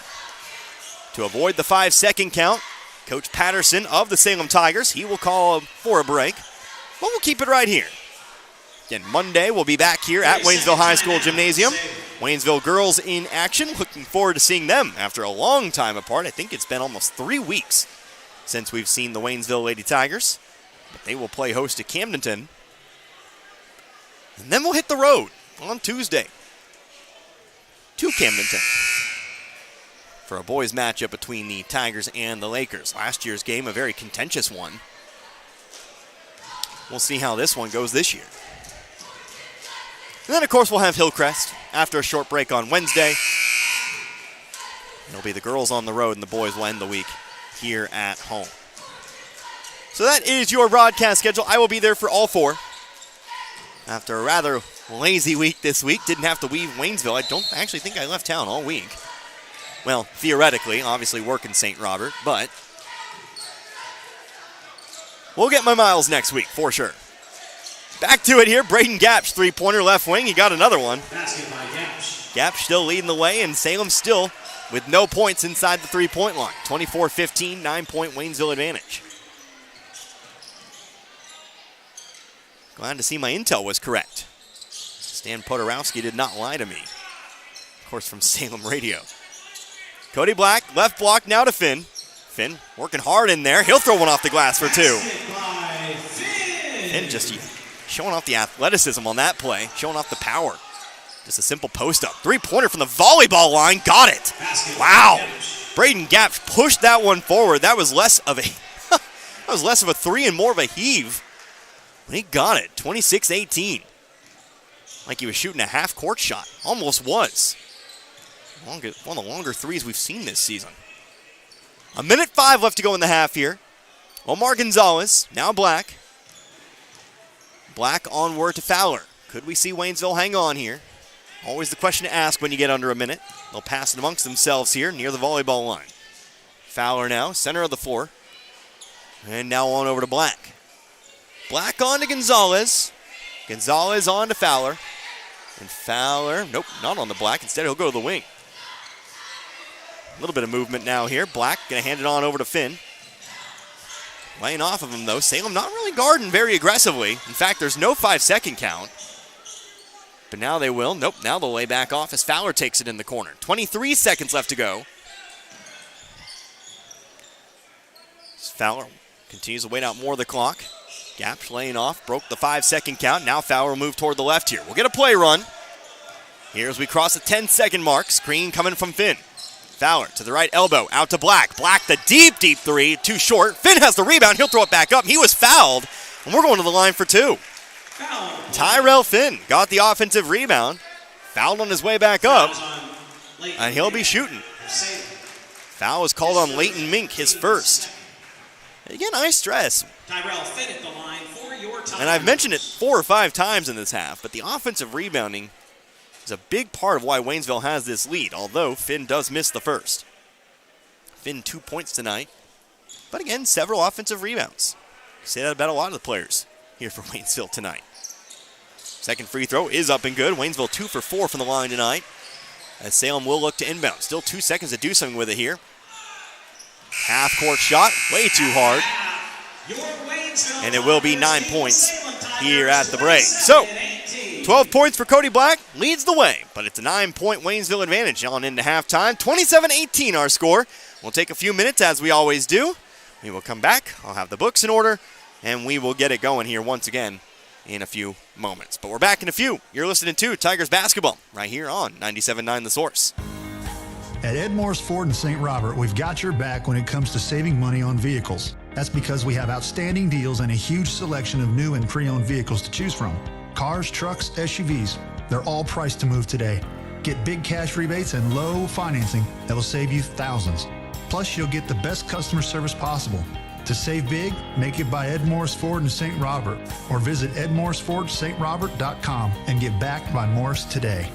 To avoid the 5-second count, Coach Patterson of the Salem Tigers, he will call for a break. But we'll keep it right here. Again, Monday we'll be back here at Waynesville High School Gymnasium. Waynesville girls in action. Looking forward to seeing them after a long time apart. I think it's been almost 3 weeks since we've seen the Waynesville Lady Tigers. But they will play host to Camdenton. And then we'll hit the road on Tuesday to Camdenton for a boys matchup between the Tigers and the Lakers. Last year's game, a very contentious one. We'll see how this one goes this year. And then, of course, we'll have Hillcrest after a short break on Wednesday. It'll be the girls on the road, and the boys will end the week here at home. So that is your broadcast schedule. I will be there for all 4. After a rather lazy week this week, didn't have to leave Waynesville. I don't actually think I left town all week. Well, theoretically, obviously working St. Robert, but we'll get my miles next week for sure. Back to it here. Braden Gapsch, three-pointer left wing. He got another one. Basket by Gapsch. Gapsch still leading the way, and Salem still with no points inside the three-point line. 24-15, 9-point Waynesville advantage. Glad to see my intel was correct. Stan Podorowski did not lie to me. Of course, from Salem Radio. Cody Black, left block now to Finn. Finn working hard in there. He'll throw one off the glass for two. Finn just showing off the athleticism on that play, showing off the power. Just a simple post-up. Three-pointer from the volleyball line. Got it. Wow. Braden Gapsch pushed that one forward. That was less of a three and more of a heave. He got it. 26-18. Like he was shooting a half-court shot. Almost was. One of the longer threes we've seen this season. 1:05 left to go in the half here. Omar Gonzalez, now Black. Black onward to Fowler. Could we see Waynesville hang on here? Always the question to ask when you get under a minute. They'll pass it amongst themselves here near the volleyball line. Fowler now, center of the floor. And now on over to Black. Black on to Gonzalez. Gonzalez on to Fowler. And Fowler, nope, not on the Black. Instead, he'll go to the wing. A little bit of movement now here. Black going to hand it on over to Finn. Laying off of him, though. Salem not really guarding very aggressively. In fact, there's no 5-second count. But now they will. Nope, now they'll lay back off as Fowler takes it in the corner. 23 seconds left to go. Fowler continues to wait out more of the clock. Gapsch laying off, broke the 5-second count. Now Fowler will move toward the left here. We'll get a play run. Here as we cross the 10-second mark. Screen coming from Finn. Fowler to the right elbow, out to Black. Black the deep three, too short. Finn has the rebound, he'll throw it back up. He was fouled, and we're going to the line for two. Tyrell Finn got the offensive rebound, fouled on his way back up, and he'll be shooting. Foul was called on Leighton Mink, his first. Again, I stress, Tyrell Finn at the line for your time. And I've mentioned it 4 or 5 times in this half, but the offensive rebounding is a big part of why Waynesville has this lead, although Finn does miss the first. Finn 2 points tonight, but again, several offensive rebounds. Say that about a lot of the players here for Waynesville tonight. Second free throw is up and good. Waynesville 2 for 4 from the line tonight, as Salem will look to inbound. Still 2 seconds to do something with it here. Half-court shot, way too hard. And it will be 9 points here at the break. So, 12 points for Cody Black, leads the way, but it's a 9-point Waynesville advantage on into halftime. 27-18 our score. We'll take a few minutes as we always do. We will come back, I'll have the books in order, and we will get it going here once again in a few moments. But we're back in a few. You're listening to Tigers Basketball right here on 97.9 The Source. At Ed Morris Ford in St. Robert, we've got your back when it comes to saving money on vehicles. That's because we have outstanding deals and a huge selection of new and pre-owned vehicles to choose from. Cars, trucks, SUVs, they're all priced to move today. Get big cash rebates and low financing that will save you thousands. Plus, you'll get the best customer service possible. To save big, make it by Ed Morris Ford in St. Robert or visit edmorrisfordstrobert.com and get backed by Morris today.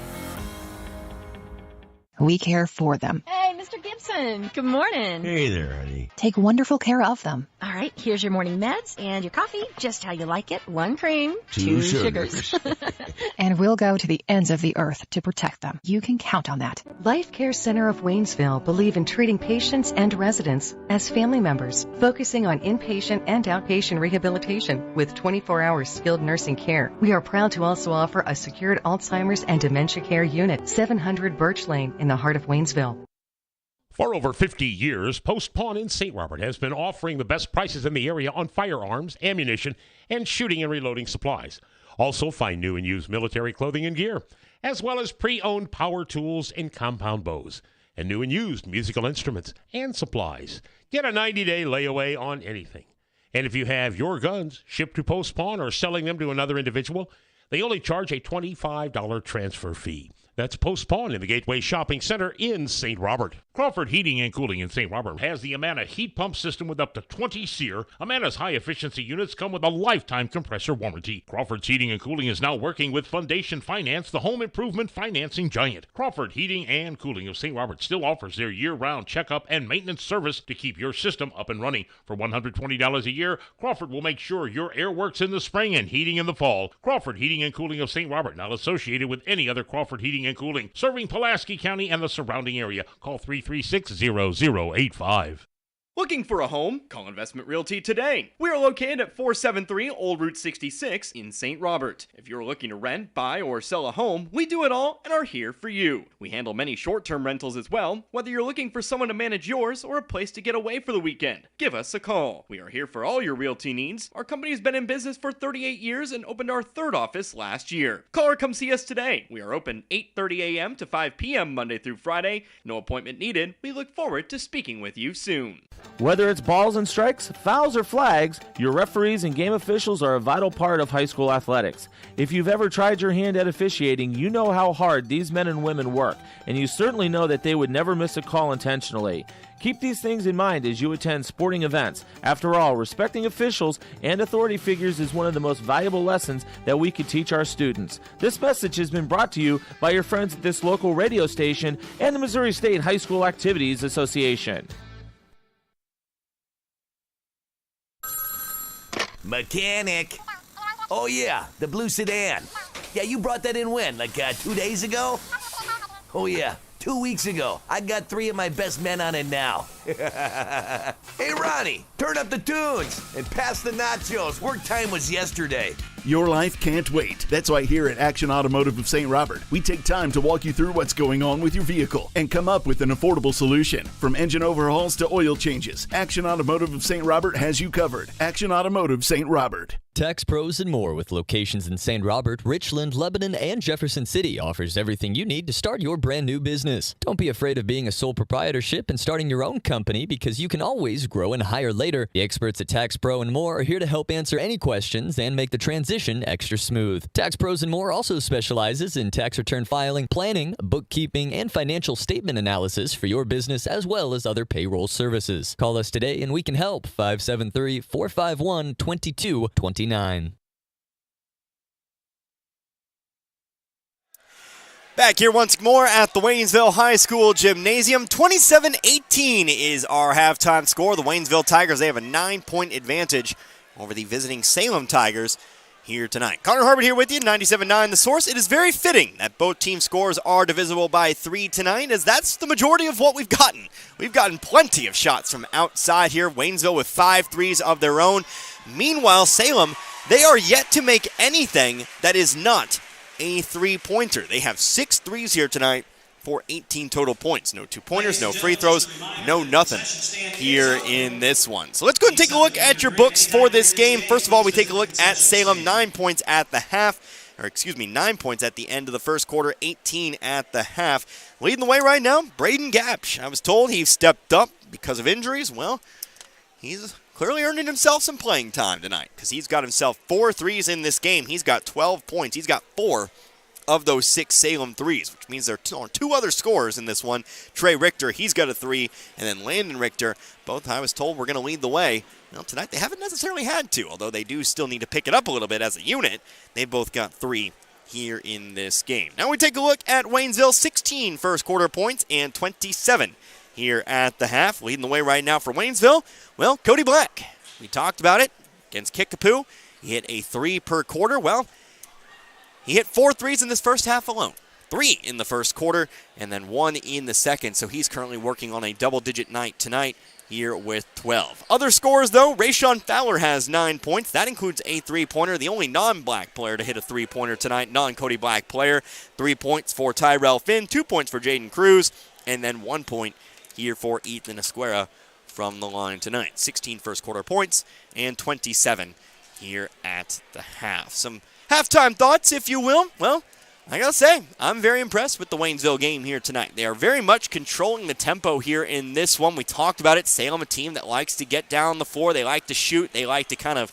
We care for them. Hey, Mr. Gibson. Good morning. Hey there, honey. Take wonderful care of them. All right, here's your morning meds and your coffee, just how you like it. 1 cream, 2 sugars. And we'll go to the ends of the earth to protect them. You can count on that. Life Care Center of Waynesville believe in treating patients and residents as family members, focusing on inpatient and outpatient rehabilitation with 24-hour skilled nursing care. We are proud to also offer a secured Alzheimer's and dementia care unit, 700 Birch Lane in the heart of Waynesville. For over 50 years, Post Pawn in St. Robert has been offering the best prices in the area on firearms, ammunition, and shooting and reloading supplies. Also find new and used military clothing and gear, as well as pre-owned power tools and compound bows, and new and used musical instruments and supplies. Get a 90-day layaway on anything. And if you have your guns shipped to Post Pawn or selling them to another individual, they only charge a $25 transfer fee. That's Post Pawn in the Gateway Shopping Center in St. Robert. Crawford Heating and Cooling in St. Robert has the Amana heat pump system with up to 20 SEER. Amana's high-efficiency units come with a lifetime compressor warranty. Crawford's Heating and Cooling is now working with Foundation Finance, the home improvement financing giant. Crawford Heating and Cooling of St. Robert still offers their year-round checkup and maintenance service to keep your system up and running. For $120 a year, Crawford will make sure your air works in the spring and heating in the fall. Crawford Heating and Cooling of St. Robert, not associated with any other Crawford Heating and Cooling, serving Pulaski County and the surrounding area. Call 336-0085. Looking for a home? Call Investment Realty today. We are located at 473 Old Route 66 in St. Robert. If you're looking to rent, buy, or sell a home, we do it all and are here for you. We handle many short-term rentals as well, whether you're looking for someone to manage yours or a place to get away for the weekend. Give us a call. We are here for all your realty needs. Our company has been in business for 38 years and opened our third office last year. Call or come see us today. We are open 8:30 a.m. to 5 p.m. Monday through Friday. No appointment needed. We look forward to speaking with you soon. Whether it's balls and strikes, fouls or flags, your referees and game officials are a vital part of high school athletics. If you've ever tried your hand at officiating, you know how hard these men and women work, and you certainly know that they would never miss a call intentionally. Keep these things in mind as you attend sporting events. After all, respecting officials and authority figures is one of the most valuable lessons that we could teach our students. This message has been brought to you by your friends at this local radio station and the Missouri State High School Activities Association. Mechanic. Oh, yeah, the blue sedan. Yeah, you brought that in when? Like 2 days ago? Oh, yeah, 2 weeks ago. I got 3 of my best men on it now. Hey, Ronnie, turn up the tunes and pass the nachos. Work time was yesterday. Your life can't wait. That's why here at Action Automotive of St. Robert, we take time to walk you through what's going on with your vehicle and come up with an affordable solution. From engine overhauls to oil changes, Action Automotive of St. Robert has you covered. Action Automotive St. Robert. Tax Pros and More, with locations in St. Robert, Richland, Lebanon, and Jefferson City, offers everything you need to start your brand new business. Don't be afraid of being a sole proprietorship and starting your own company, because you can always grow and hire later. The experts at Tax Pro and More are here to help answer any questions and make the transition extra smooth. Tax Pros and More also specializes in tax return filing, planning, bookkeeping, and financial statement analysis for your business, as well as other payroll services. Call us today and we can help. 573-451-2229. Back here once more at the Waynesville High School Gymnasium. 27-18 is our halftime score. The Waynesville Tigers, they have a 9-point advantage over the visiting Salem Tigers here tonight. Connor Harbert here with you, 97.9 The Source. It is very fitting that both team scores are divisible by 3 tonight, as that's the majority of what we've gotten. We've gotten plenty of shots from outside here. Waynesville with 5 threes of their own. Meanwhile, Salem, they are yet to make anything that is not a three-pointer. They have 6 threes here tonight for 18 total points. No 2-pointers, no free throws, no nothing here in this one. So let's go and take a look at your books for this game. First of all, we take a look at Salem, 9 points at the half. 9 points at the end of the first quarter, 18 at the half. Leading the way right now, Braden Gapsch. I was told he stepped up because of injuries. Well, he's clearly earning himself some playing time tonight, because he's got himself 4 threes in this game. He's got 12 points. He's got 4 of those 6 Salem threes, which means there are 2 other scorers in this one. Trey Richter, he's got a 3, and then Landon Richter. Both, I was told, were going to lead the way. Well, tonight they haven't necessarily had to, although they do still need to pick it up a little bit as a unit. They both got 3 here in this game. Now we take a look at Waynesville, 16 first quarter points and 27 here at the half. Leading the way right now for Waynesville, well, Cody Black. We talked about it against Kickapoo. He hit a 3 per quarter. Well, he hit 4 threes in this first half alone. 3 in the first quarter and then 1 in the second. So he's currently working on a double-digit night tonight here with 12. Other scores, though, Rayshawn Fowler has 9 points. That includes a 3-pointer. The only non-Black player to hit a 3-pointer tonight, non-Cody Black player. 3 points for Tyrell Finn, 2 points for Jaden Cruz, and then 1 point here for Ethan Esquera from the line tonight. 16 first quarter points and 27 here at the half. Some halftime thoughts, if you will. Well, I gotta say, I'm very impressed with the Waynesville game here tonight. They are very much controlling the tempo here in this one. We talked about it. Salem, a team that likes to get down the floor. They like to shoot. They like to kind of,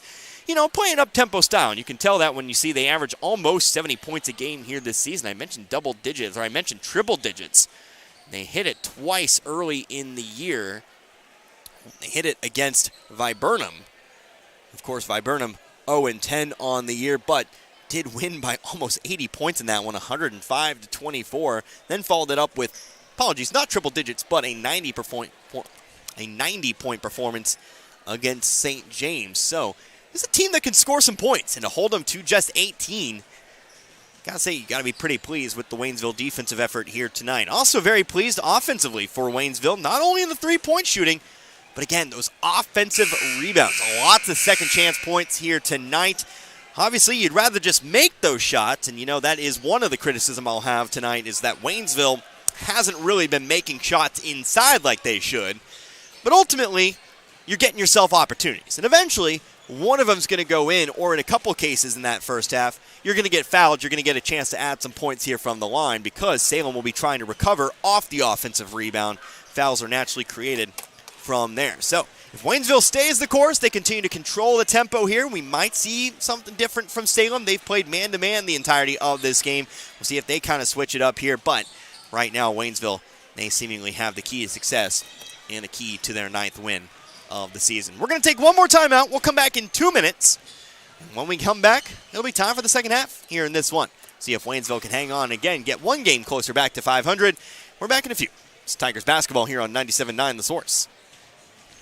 playing up-tempo style. And you can tell that when you see they average almost 70 points a game here this season. I mentioned double digits, or I mentioned triple digits. They hit it twice early in the year. They hit it against Viburnum. Of course, Viburnum 0-10 on the year, but did win by almost 80 points in that one, 105-24. Then followed it up with, not triple digits, but a 90-point performance against St. James. So it's a team that can score some points, and to hold them to just 18, gotta say, you gotta be pretty pleased with the Waynesville defensive effort here tonight. Also very pleased offensively for Waynesville, not only in the three-point shooting, but again, those offensive rebounds. Lots of second chance points here tonight. Obviously, you'd rather just make those shots, and that is one of the criticism I'll have tonight, is that Waynesville hasn't really been making shots inside like they should. But ultimately, you're getting yourself opportunities. And eventually, one of them's going to go in, or in a couple cases in that first half, you're going to get fouled. You're going to get a chance to add some points here from the line because Salem will be trying to recover off the offensive rebound. Fouls are naturally created from there. So if Waynesville stays the course, they continue to control the tempo here. We might see something different from Salem. They've played man-to-man the entirety of this game. We'll see if they kind of switch it up here. But right now, Waynesville, they seemingly have the key to success and the key to their 9th win of the season. We're going to take one more timeout. We'll come back in 2 minutes. And when we come back, it'll be time for the second half here in this one. See if Waynesville can hang on again, get one game closer back to 500. We're back in a few. It's Tigers basketball here on 97.9 The Source.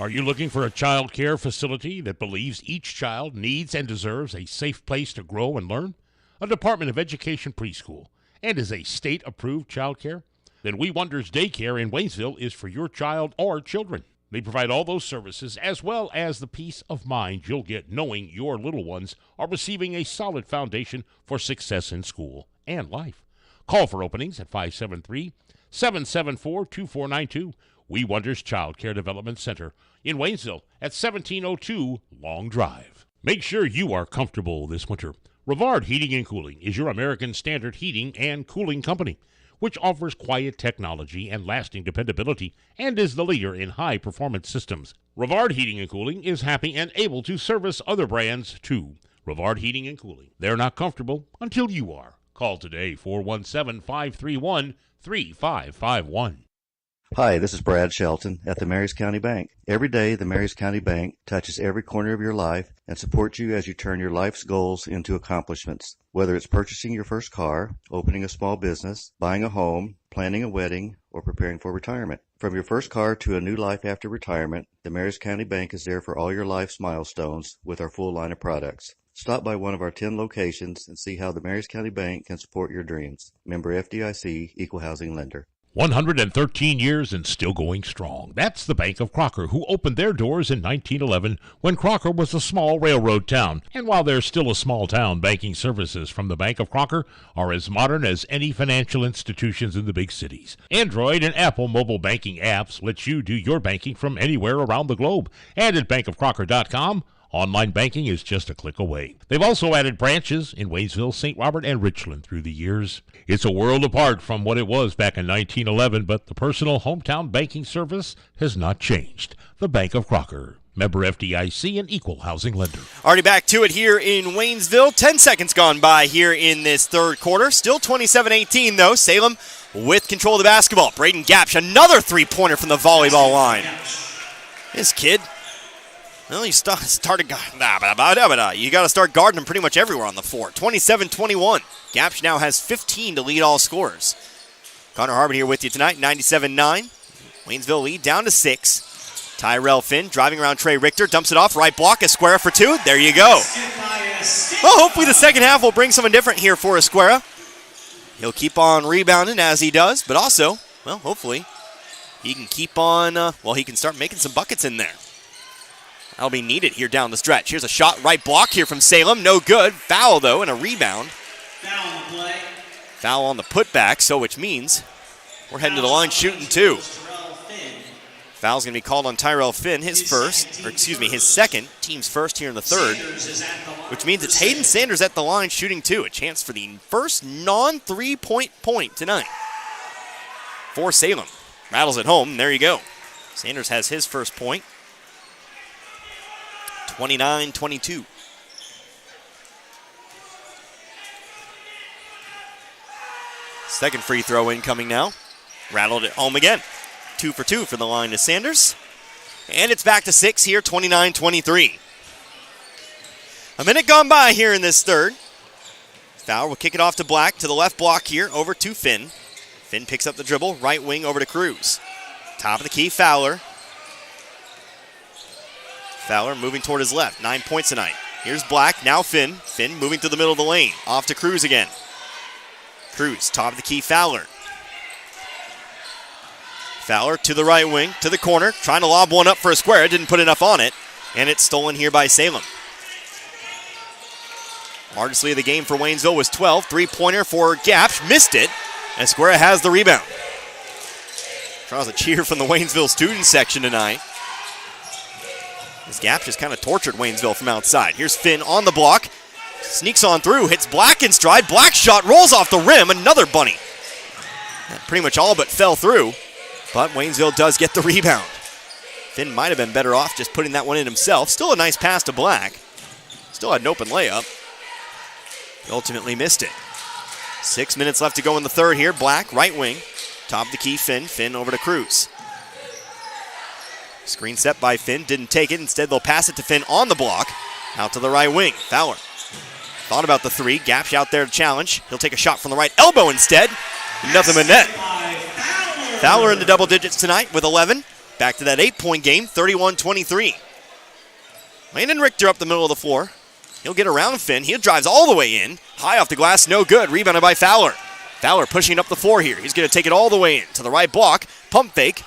Are you looking for a child care facility that believes each child needs and deserves a safe place to grow and learn? A Department of Education preschool and is a state-approved child care? Then We Wonders Daycare in Waynesville is for your child or children. They provide all those services as well as the peace of mind you'll get knowing your little ones are receiving a solid foundation for success in school and life. Call for openings at 573-774-2492. We Wonders Child Care Development Center in Waynesville at 1702 Long Drive. Make sure you are comfortable this winter. Rivard Heating and Cooling is your American Standard heating and cooling company, which offers quiet technology and lasting dependability and is the leader in high-performance systems. Rivard Heating and Cooling is happy and able to service other brands, too. Rivard Heating and Cooling. They're not comfortable until you are. Call today, 417-531-3551. Hi, this is Brad Shelton at the Marys County Bank. Every day, the Marys County Bank touches every corner of your life and supports you as you turn your life's goals into accomplishments. Whether it's purchasing your first car, opening a small business, buying a home, planning a wedding, or preparing for retirement. From your first car to a new life after retirement, the Marys County Bank is there for all your life's milestones with our full line of products. Stop by one of our 10 locations and see how the Marys County Bank can support your dreams. Member FDIC, Equal Housing Lender. 113 years and still going strong. That's the Bank of Crocker, who opened their doors in 1911 when Crocker was a small railroad town. And while they're still a small town, banking services from the Bank of Crocker are as modern as any financial institutions in the big cities. Android and Apple mobile banking apps let you do your banking from anywhere around the globe. And at bankofcrocker.com, online banking is just a click away. They've also added branches in Waynesville, St. Robert, and Richland through the years. It's a world apart from what it was back in 1911, but the personal hometown banking service has not changed. The Bank of Crocker. Member FDIC and Equal Housing Lender. Already back to it here in Waynesville. 10 seconds gone by here in this third quarter. Still 27-18, though. Salem with control of the basketball. Braden Gapsch, another three-pointer from the volleyball line. This kid, well, you started. You got to start guarding him pretty much everywhere on the floor. 27-21. Gapsch now has 15 to lead all scorers. Connor Harbin here with you tonight. 97-9. Waynesville lead down to 6. Tyrell Finn driving around Trey Richter, dumps it off, right block, Esquera for 2. There you go. Well, hopefully the second half will bring something different here for Esquera. He'll keep on rebounding as he does, but also, well, hopefully he can keep on, he can start making some buckets in there. That'll be needed here down the stretch. Here's a shot, right block here from Salem. No good. Foul, though, and a rebound. Foul on the play. Foul on the putback, so which means we're heading to the line shooting 2. Foul's going to be called on Tyrell Finn, his second, team's first here in the third, which means it's Hayden Sanders at the line shooting 2. A chance for the first non-3-point point tonight for Salem. Rattles it home, there you go. Sanders has his first point. 29-22. Second free throw incoming now. Rattled it home again. 2 for 2 for the line to Sanders. And it's back to 6 here, 29-23. A minute gone by here in this third. Fowler will kick it off to Black, to the left block here, over to Finn. Finn picks up the dribble, right wing over to Cruz. Top of the key, Fowler. Fowler moving toward his left, 9 points tonight. Here's Black, now Finn. Finn moving through the middle of the lane, off to Cruz again. Cruz, top of the key, Fowler. Fowler to the right wing, to the corner, trying to lob one up for a square, didn't put enough on it, and it's stolen here by Salem. Largest lead of the game for Waynesville was 12. Three-pointer for Gapsch, missed it, and Esquera has the rebound. Draws a cheer from the Waynesville student section tonight. This Gapsch just kind of tortured Waynesville from outside. Here's Finn on the block, sneaks on through, hits Black in stride. Black shot rolls off the rim, another bunny. That pretty much all but fell through, but Waynesville does get the rebound. Finn might have been better off just putting that one in himself. Still a nice pass to Black. Still had an open layup. He ultimately missed it. 6 minutes left to go in the third here. Black, right wing. Top of the key, Finn. Finn over to Cruz. Screen set by Finn. Didn't take it. Instead, they'll pass it to Finn on the block. Out to the right wing. Fowler. Thought about the three. Gapsch out there to challenge. He'll take a shot from the right elbow instead. Nothing but net. Fowler in the double digits tonight with 11. Back to that 8-point game, 31-23. Landon Richter up the middle of the floor. He'll get around Finn. He drives all the way in. High off the glass, no good. Rebounded by Fowler. Fowler pushing up the floor here. He's going to take it all the way in. To the right block. Pump fake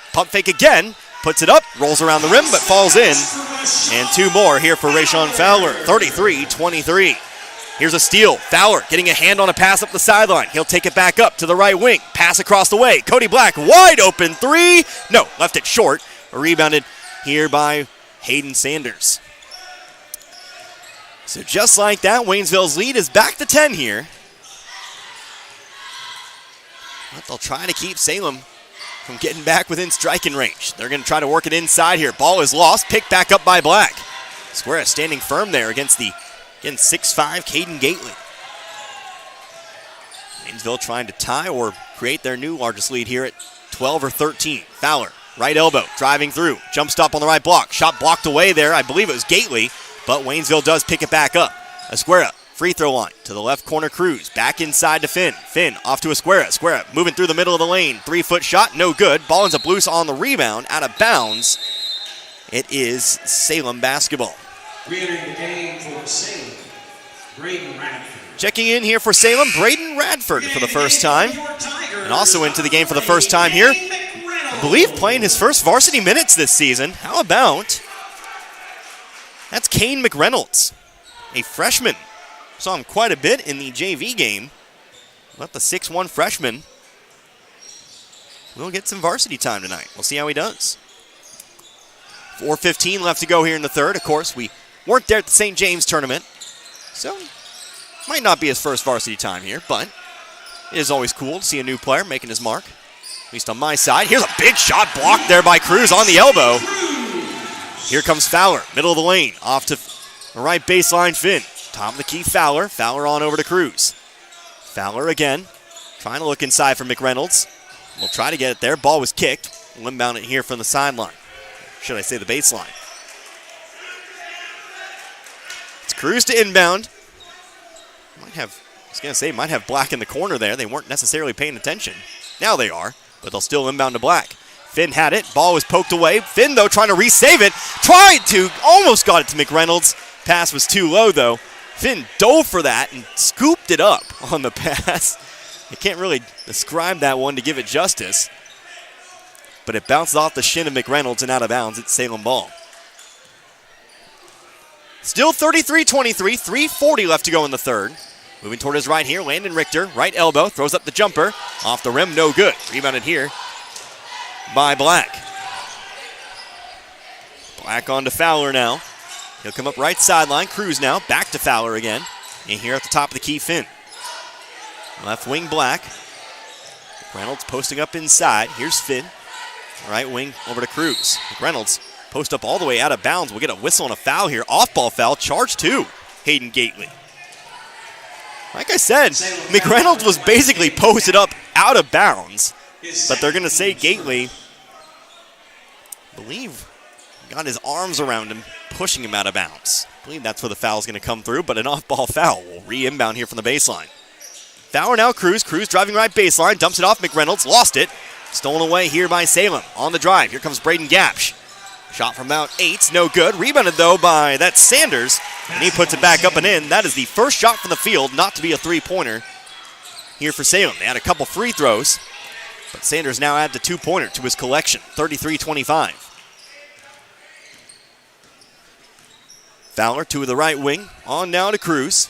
again. Puts it up, rolls around the rim, but falls in. And two more here for Rayshon Fowler, 33-23. Here's a steal. Fowler getting a hand on a pass up the sideline. He'll take it back up to the right wing. Pass across the way. Cody Black, wide open three. No, left it short. Rebounded here by Hayden Sanders. So just like that, Waynesville's lead is back to 10 here. But they'll try to keep Salem from getting back within striking range. They're going to try to work it inside here. Ball is lost. Picked back up by Black. Esquera standing firm there against the, again, 6'5", Caden Gately. Waynesville trying to tie or create their new largest lead here at 12 or 13. Fowler, right elbow, driving through. Jump stop on the right block. Shot blocked away there. I believe it was Gately, but Waynesville does pick it back up. Esquera, free throw line to the left corner. Cruz back inside to Finn. Finn off to Esquera. Esquera moving through the middle of the lane. 3-foot shot, no good. Ball ends up loose on the rebound, out of bounds. It is Salem basketball. Re-entering the game for Salem, Braden Radford. Checking in here for Salem, Braden Radford for the first time. And also into the game for the first time here, I believe playing his first varsity minutes this season. How about, that's Kane McReynolds, a freshman. Saw him quite a bit in the JV game. But the 6'1" freshman will get some varsity time tonight. We'll see how he does. 4:15 left to go here in the third. Of course, we weren't there at the St. James tournament, so might not be his first varsity time here, but it is always cool to see a new player making his mark, at least on my side. Here's a big shot blocked there by Cruz on the elbow. Here comes Fowler, middle of the lane, off to the right baseline, Finn. Top of the key, Fowler. Fowler on over to Cruz. Fowler again, trying to look inside for McReynolds. We'll try to get it there. Ball was kicked. We'll inbound it here from the sideline. Should I say the baseline? It's Cruz to inbound. Might have Black in the corner there. They weren't necessarily paying attention. Now they are, but they'll still inbound to Black. Finn had it. Ball was poked away. Finn, though, trying to resave it. Almost got it to McReynolds. Pass was too low, though. Finn dove for that and scooped it up on the pass. I can't really describe that one to give it justice, but it bounced off the shin of McReynolds and out of bounds. It's Salem ball. Still 33-23, 3:40 left to go in the third. Moving toward his right here, Landon Richter, right elbow, throws up the jumper. Off the rim, no good. Rebounded here by Black. Black on to Fowler now. He'll come up right sideline. Cruz now, back to Fowler again. And here at the top of the key, Finn. Left wing, Black. Reynolds posting up inside. Here's Finn. Right wing over to Cruz. Reynolds post up all the way out of bounds. We'll get a whistle and a foul here. Off-ball foul, charge to Hayden Gately. Like I said, McReynolds was basically posted up out of bounds, but they're going to say Gately, I believe, got his arms around him, pushing him out of bounds. I believe that's where the foul's going to come through, but an off-ball foul will re-inbound here from the baseline. Fowler now Cruz. Cruz driving right baseline, dumps it off McReynolds, lost it. Stolen away here by Salem. On the drive, here comes Braden Gapsch. Shot from about 8, no good. Rebounded, though, by that Sanders, and he puts it back up and in. That is the first shot from the field, not to be a three-pointer here for Salem. They had a couple free throws, but Sanders now adds a two-pointer to his collection, 33-25. Fowler to the right wing, on now to Cruz.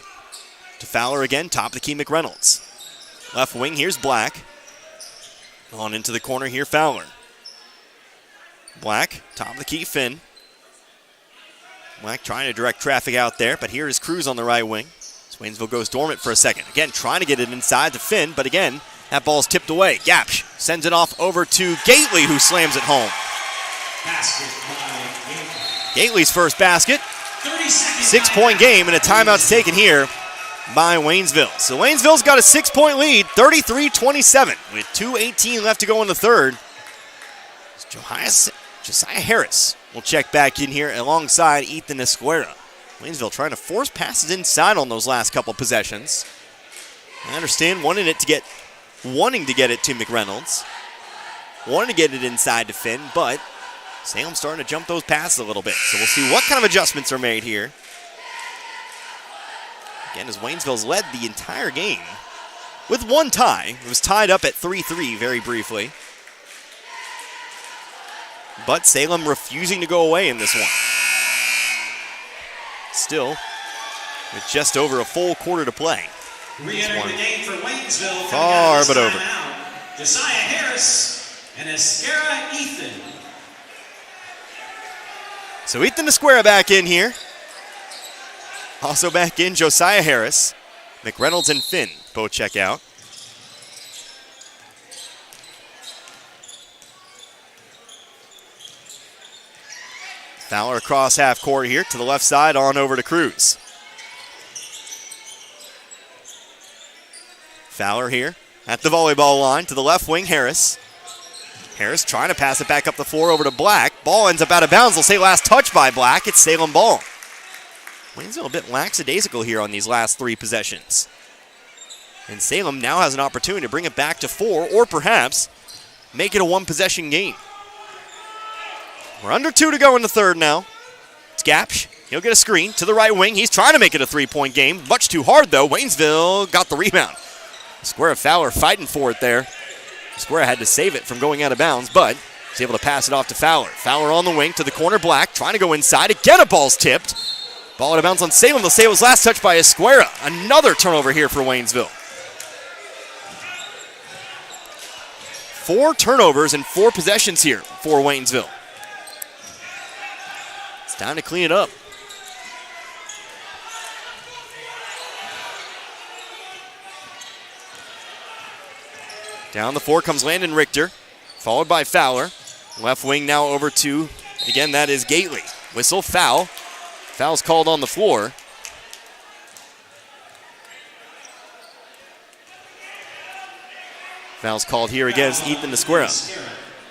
To Fowler again, top of the key McReynolds. Left wing, here's Black. On into the corner here, Fowler. Black, top of the key, Finn. Black trying to direct traffic out there, but here is Cruz on the right wing. Waynesville goes dormant for a second. Again, trying to get it inside to Finn, but again, that ball's tipped away. Gapsch sends it off over to Gately, who slams it home. Gately's first basket. 6-point game, and a timeout's taken here by Waynesville. So Waynesville's got a 6-point lead, 33-27, with 2:18 left to go in the third. Josiah Harris will check back in here alongside Ethan Esquera. Waynesville trying to force passes inside on those last couple possessions. I understand wanting to get it to McReynolds. Wanting to get it inside to Finn, but Salem's starting to jump those passes a little bit. So we'll see what kind of adjustments are made here. Again, as Waynesville's led the entire game with one tie. It was tied up at 3-3 very briefly. But Salem refusing to go away in this one. Still, with just over a full quarter to play. Re-entering the game for Waynesville. Far but over. Josiah Harris and Esquera Ethan. So Ethan Esquera back in here. Also back in Josiah Harris. McReynolds and Finn both check out. Fowler across half court here to the left side, on over to Cruz. Fowler here at the volleyball line to the left wing, Harris. Harris trying to pass it back up the floor over to Black. Ball ends up out of bounds. They'll say last touch by Black. It's Salem ball. Waynesville a bit lackadaisical here on these last three possessions. And Salem now has an opportunity to bring it back to 4 or perhaps make it a one-possession game. We're under 2 to go in the third now. It's Gapsch. He'll get a screen to the right wing. He's trying to make it a three-point game. Much too hard, though. Waynesville got the rebound. Square of Fowler fighting for it there. Square had to save it from going out of bounds, but he's able to pass it off to Fowler. Fowler on the wing to the corner. Black trying to go inside. Again, a ball's tipped. Ball out of bounds on Salem. They'll say it was last touched by Esquera. Another turnover here for Waynesville. 4 turnovers in 4 possessions here for Waynesville. It's time to clean it up. Down the floor comes Landon Richter, followed by Fowler. Left wing now over to, again, that is Gately. Whistle, foul. Foul's called on the floor. Foul's called here against Ethan Esquera.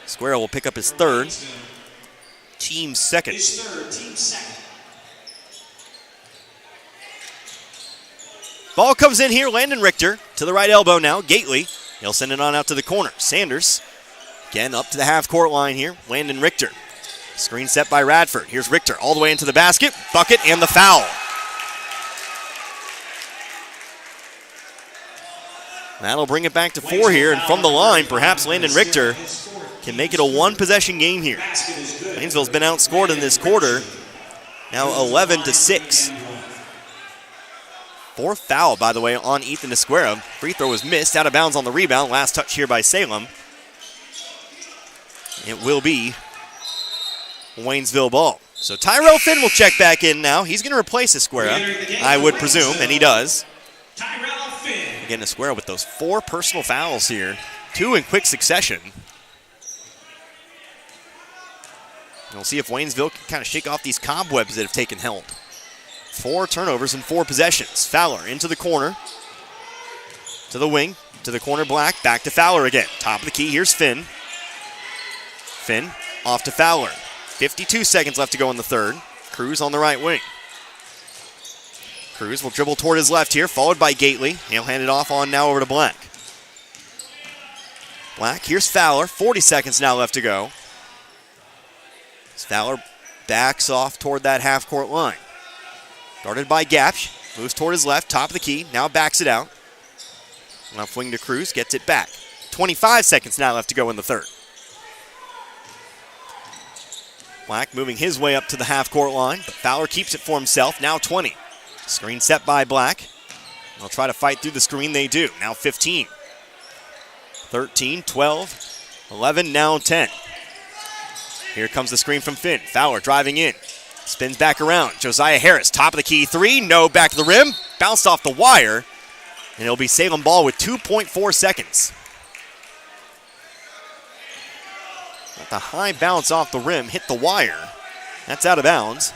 Esquera will pick up his third. Team second. Ball comes in here, Landon Richter to the right elbow now. Gately, he'll send it on out to the corner. Sanders, again up to the half-court line here. Landon Richter. Screen set by Radford. Here's Richter all the way into the basket. Bucket and the foul. That'll bring it back to 4 here, and from the line, perhaps Landon Richter can make it a one-possession game here. Waynesville's been outscored in this quarter, now 11-6. 4th foul, by the way, on Ethan Esquera. Free throw was missed, out of bounds on the rebound. Last touch here by Salem. It will be Waynesville ball. So Tyrell Finn will check back in now. He's going to replace Esquera, I would presume, and he does. Again, Esquera with those 4 personal fouls here. 2 in quick succession. We'll see if Waynesville can kind of shake off these cobwebs that have taken hold. 4 turnovers in 4 possessions. Fowler into the corner. To the wing. to the corner, Black, back to Fowler again. Top of the key, here's Finn. Finn off to Fowler. 52 seconds left to go in the third. Cruz on the right wing. Cruz will dribble toward his left here, followed by Gately. He'll hand it off on now over to Black. Black, here's Fowler. 40 seconds now left to go. As Fowler backs off toward that half-court line. Guarded by Gapsch. Moves toward his left, top of the key. Now backs it out. Left wing to Cruz, gets it back. 25 seconds now left to go in the third. Black moving his way up to the half-court line, but Fowler keeps it for himself. Now 20. Screen set by Black. They'll try to fight through the screen. They do. Now 15. 13, 12, 11, now 10. Here comes the screen from Finn. Fowler driving in. Spins back around. Josiah Harris, top of the key, three. No, back to the rim. Bounced off the wire. And it'll be Salem ball with 2.4 seconds. Got the high bounce off the rim, hit the wire. That's out of bounds.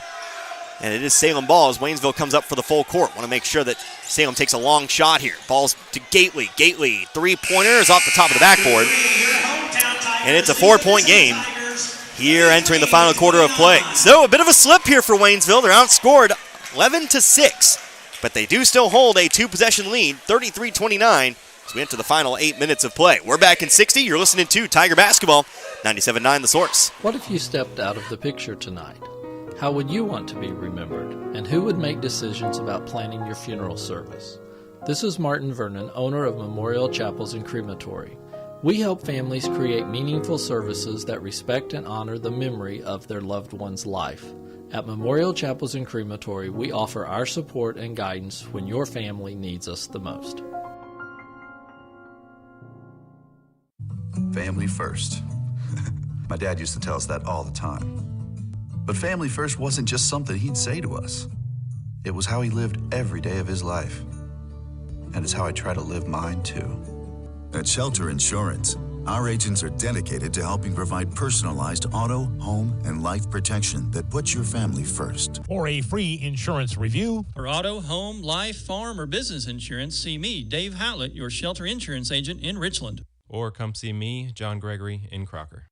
And it is Salem ball as Waynesville comes up for the full court. Want to make sure that Salem takes a long shot here. Ball's to Gately. Gately, three-pointer is off the top of the backboard. And it's a 4-point game here entering the final quarter of play. So a bit of a slip here for Waynesville. They're outscored 11-6. But they do still hold a two-possession lead, 33-29, as we enter the final 8 minutes of play. We're back in 60. You're listening to Tiger Basketball, 97.9 The Source. What if you stepped out of the picture tonight? How would you want to be remembered? And who would make decisions about planning your funeral service? This is Martin Vernon, owner of Memorial Chapels and Crematory. We help families create meaningful services that respect and honor the memory of their loved one's life. At Memorial Chapels and Crematory, we offer our support and guidance when your family needs us the most. Family first. My dad used to tell us that all the time. But family first wasn't just something he'd say to us. It was how he lived every day of his life. And it's how I try to live mine too. At Shelter Insurance, our agents are dedicated to helping provide personalized auto, home, and life protection that puts your family first. For a free insurance review, For auto, home, life, farm, or business insurance, see me, Dave Howlett, your Shelter Insurance agent in Richland. Or come see me, John Gregory, in Crocker.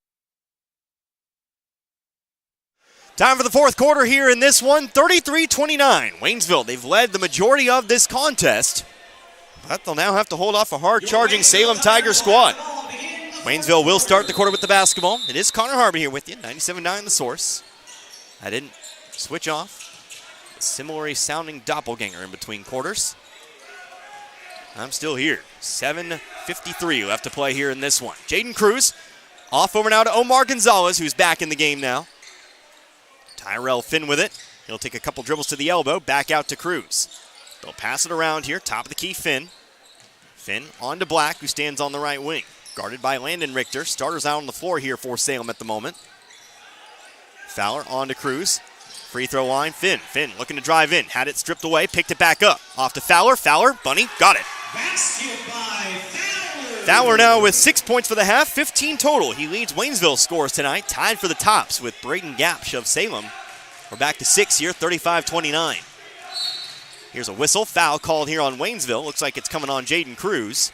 Time for the fourth quarter here in this one, 33-29. Waynesville, they've led the majority of this contest, but they'll now have to hold off a hard-charging Salem Tiger squad. Waynesville will start the quarter with the basketball. It is Connor Harbin here with you, 97.9 The Source. I didn't switch off. A similarly sounding doppelganger in between quarters. I'm still here. 7:53 left to play here in this one. Jaden Cruz off over now to Omar Gonzalez, who's back in the game now. Tyrell Finn with it. He'll take a couple dribbles to the elbow, back out to Cruz. They'll pass it around here, top of the key, Finn. Finn on to Black, who stands on the right wing. Guarded by Landon Richter. Starters out on the floor here for Salem at the moment. Fowler on to Cruz. Free throw line, Finn. Finn looking to drive in. Had it stripped away, picked it back up. Off to Fowler. Fowler, Bunny, got it. Fowler now with 6 points for the half, 15 total. He leads Waynesville scores tonight, tied for the tops with Braden Gapsch of Salem. We're back to 6 here, 35-29. Here's a whistle, foul called here on Waynesville. Looks like it's coming on Jaden Cruz.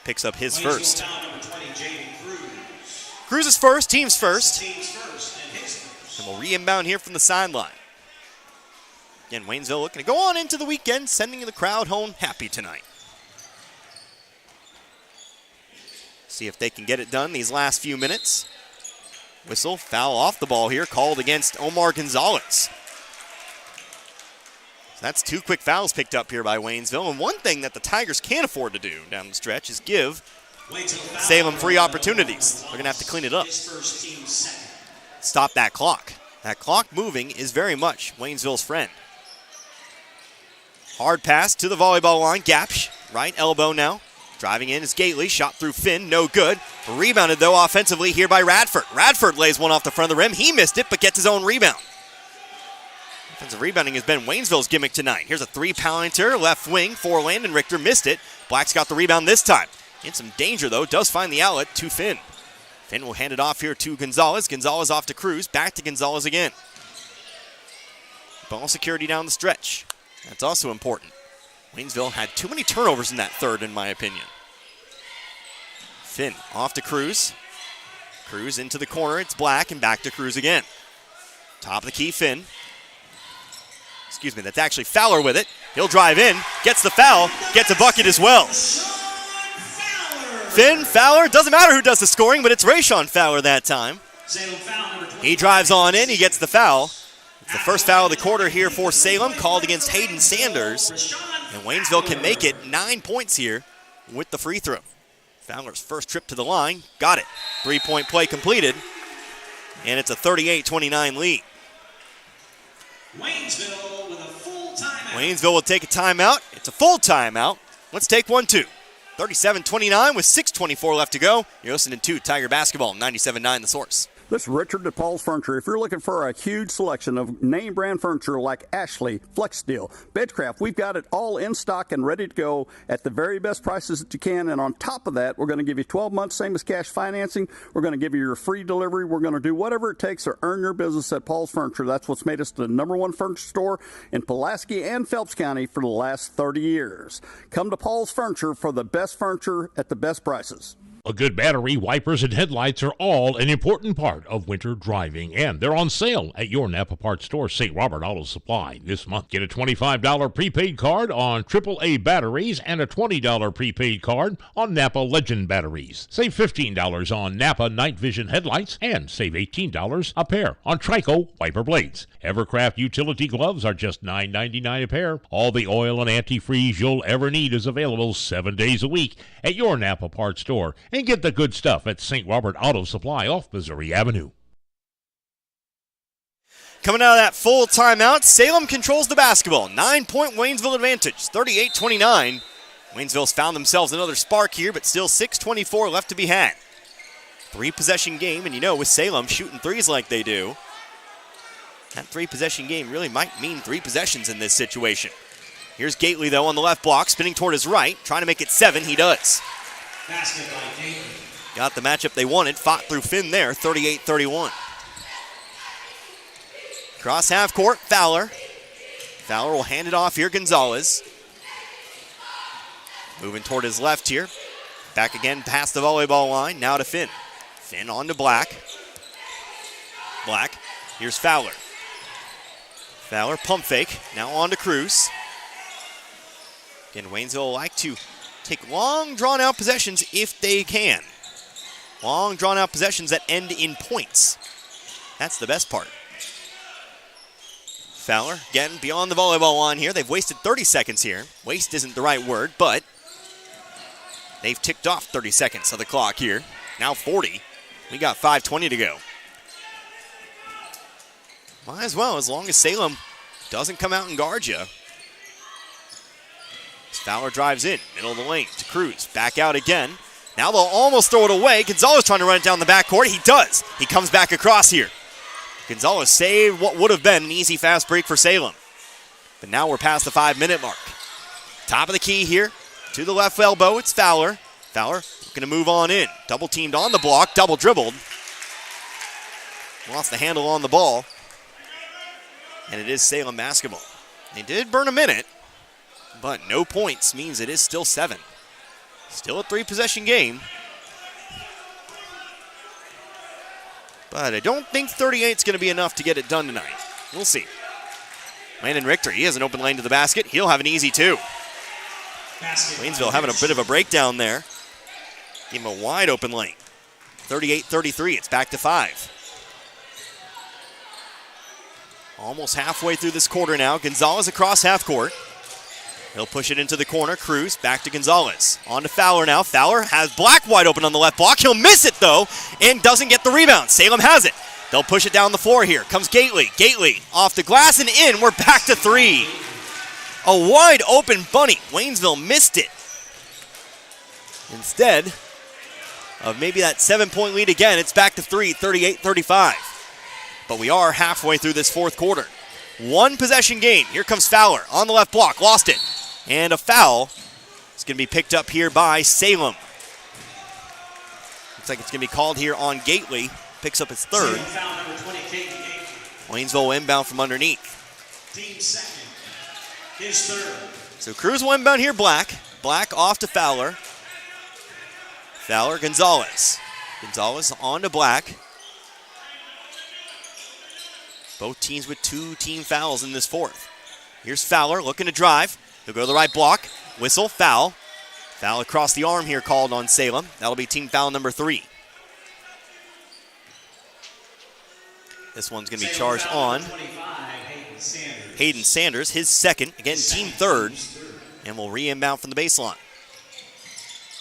Picks up his first. Cruz is first, team's first. And we'll re-inbound here from the sideline. Again, Waynesville looking to go on into the weekend, sending the crowd home happy tonight. See if they can get it done these last few minutes. Whistle, foul off the ball here, called against Omar Gonzalez. That's two quick fouls picked up here by Waynesville, and one thing that the Tigers can't afford to do down the stretch is give Salem free opportunities. They're going to have to clean it up. Stop that clock. That clock moving is very much Waynesville's friend. Hard pass to the volleyball line. Gapsch, right elbow now. Driving in is Gately. Shot through Finn, no good. Rebounded, though, offensively here by Radford. Radford lays one off the front of the rim. He missed it, but gets his own rebound. Offensive rebounding has been Waynesville's gimmick tonight. Here's a three-pointer, left wing for Landon Richter. Missed it. Black's got the rebound this time. In some danger, though. Does find the outlet to Finn. Finn will hand it off here to Gonzalez. Gonzalez off to Cruz. Back to Gonzalez again. Ball security down the stretch. That's also important. Waynesville had too many turnovers in that third, in my opinion. Finn off to Cruz. Cruz into the corner. It's Black and back to Cruz again. Top of the key, Finn. Excuse me, that's actually Fowler with it. He'll drive in, gets the foul, gets a bucket as well. Finn, Fowler, doesn't matter who does the scoring, but it's Rayshon Fowler that time. He drives on in, he gets the foul. It's the first foul of the quarter here for Salem, called against Hayden Sanders. And Waynesville can make it 9 points here with the free throw. Fowler's first trip to the line, got it. 3-point play completed, and it's a 38-29 lead. Waynesville with a full timeout. Waynesville will take a timeout. It's a full timeout. Let's take one, too. 37-29 with 6:24 left to go. You're listening to Tiger Basketball, 97.9 The Source. This is Richard at Paul's Furniture. If you're looking for a huge selection of name brand furniture like Ashley, FlexSteel, Bedcraft, we've got it all in stock and ready to go at the very best prices that you can. And on top of that, we're going to give you 12 months, same as cash financing. We're going to give you your free delivery. We're going to do whatever it takes to earn your business at Paul's Furniture. That's what's made us the #1 furniture store in Pulaski and Phelps County for the last 30 years. Come to Paul's Furniture for the best furniture at the best prices. A good battery, wipers, and headlights are all an important part of winter driving, and they're on sale at your Napa Parts store, St. Robert Auto Supply, this month. Get a $25 prepaid card on AAA batteries and a $20 prepaid card on Napa Legend batteries. Save $15 on Napa Night Vision headlights and save $18 a pair on Trico wiper blades. Evercraft utility gloves are just $9.99 a pair. All the oil and antifreeze you'll ever need is available 7 days a week at your Napa Parts store. And get the good stuff at St. Robert Auto Supply off Missouri Avenue. Coming out of that full timeout, Salem controls the basketball. 9-point Waynesville advantage, 38-29. Waynesville's found themselves another spark here, but still 6:24 left to be had. 3-possession game, and you know with Salem shooting threes like they do, that 3-possession game really might mean 3 possessions in this situation. Here's Gately, though, on the left block, spinning toward his right, trying to make it 7. He does. Got the matchup they wanted, fought through Finn there, 38-31. Cross half court, Fowler. Fowler will hand it off here, Gonzalez. Moving toward his left here. Back again past the volleyball line, now to Finn. Finn on to Black. Black, here's Fowler. Fowler, pump fake, now on to Cruz. Again, Waynesville will like to take long, drawn-out possessions if they can. Long, drawn-out possessions that end in points. That's the best part. Fowler, again, beyond the volleyball line here. They've wasted 30 seconds here. Waste isn't the right word, but they've ticked off 30 seconds of the clock here. Now 40. We got 5:20 to go. Might as well, as long as Salem doesn't come out and guard you. Fowler drives in, middle of the lane to Cruz. Back out again. Now they'll almost throw it away. Gonzalez trying to run it down the backcourt. He does. He comes back across here. Gonzalez saved what would have been an easy fast break for Salem. But now we're past the 5-minute mark. Top of the key here. To the left elbow, it's Fowler. Fowler going to move on in. Double teamed on the block, double dribbled. Lost the handle on the ball. And it is Salem basketball. They did burn a minute. But no points means it is still 7. Still a 3-possession game. But I don't think 38 is going to be enough to get it done tonight. We'll see. Landon Richter, he has an open lane to the basket. He'll have an easy 2. Waynesville having a bit of a breakdown there. Give him a wide open lane. 38-33, it's back to 5. Almost halfway through this quarter now. Gonzalez across half court. He'll push it into the corner. Cruz back to Gonzalez. On to Fowler now. Fowler has Black wide open on the left block. He'll miss it, though, and doesn't get the rebound. Salem has it. They'll push it down the floor here. Comes Gately. Gately off the glass and in. We're back to 3. A wide open bunny. Waynesville missed it. Instead of maybe that 7-point lead again, it's back to 3, 38-35. But we are halfway through this fourth quarter. 1-possession game. Here comes Fowler on the left block. Lost it. And a foul. It's going to be picked up here by Salem. Looks like it's going to be called here on Gately. Picks up his 3rd. Waynesville inbound from underneath. Team second. His 3rd. So Cruz will inbound here, Black. Black off to Fowler. Fowler, Gonzalez. Gonzalez on to Black. Both teams with 2 team fouls in this fourth. Here's Fowler looking to drive. He'll go to the right block. Whistle, foul. Foul across the arm here called on Salem. That'll be team foul number 3. This one's going to be charged on Hayden Sanders, his second. Again, team third. And will re-inbound from the baseline.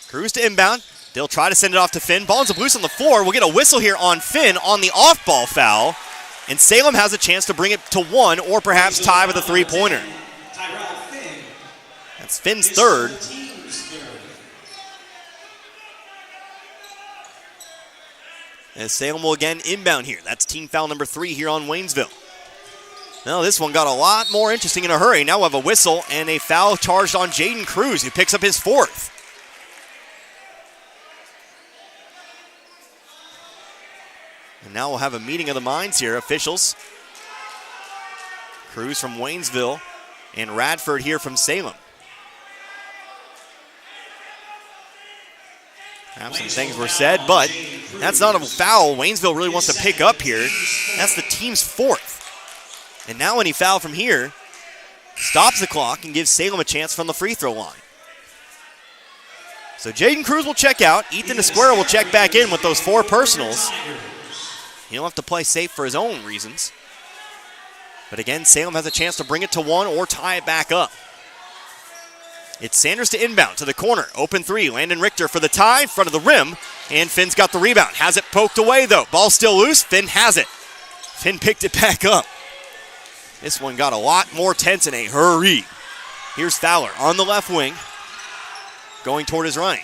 Cruz to inbound. They'll try to send it off to Finn. Ball's up loose on the floor. We'll get a whistle here on Finn on the off-ball foul. And Salem has a chance to bring it to 1 or perhaps tie with a 3-pointer. That's Finn's third. And Salem will again inbound here. That's team foul number 3 here on Waynesville. Now this one got a lot more interesting in a hurry. Now we'll have a whistle and a foul charged on Jaden Cruz, who picks up his 4th. And now we'll have a meeting of the minds here, officials. Cruz from Waynesville and Radford here from Salem. Perhaps some things were said, but that's not a foul Waynesville really wants to pick up here. That's the team's 4th. And now any foul from here stops the clock and gives Salem a chance from the free throw line. So Jaden Cruz will check out. Ethan Esquero will check back in with those 4 personals. He'll have to play safe for his own reasons. But again, Salem has a chance to bring it to 1 or tie it back up. It's Sanders to inbound to the corner. Open 3. Landon Richter for the tie in front of the rim. And Finn's got the rebound. Has it poked away, though. Ball still loose. Finn has it. Finn picked it back up. This one got a lot more tense in a hurry. Here's Fowler on the left wing. Going toward his right.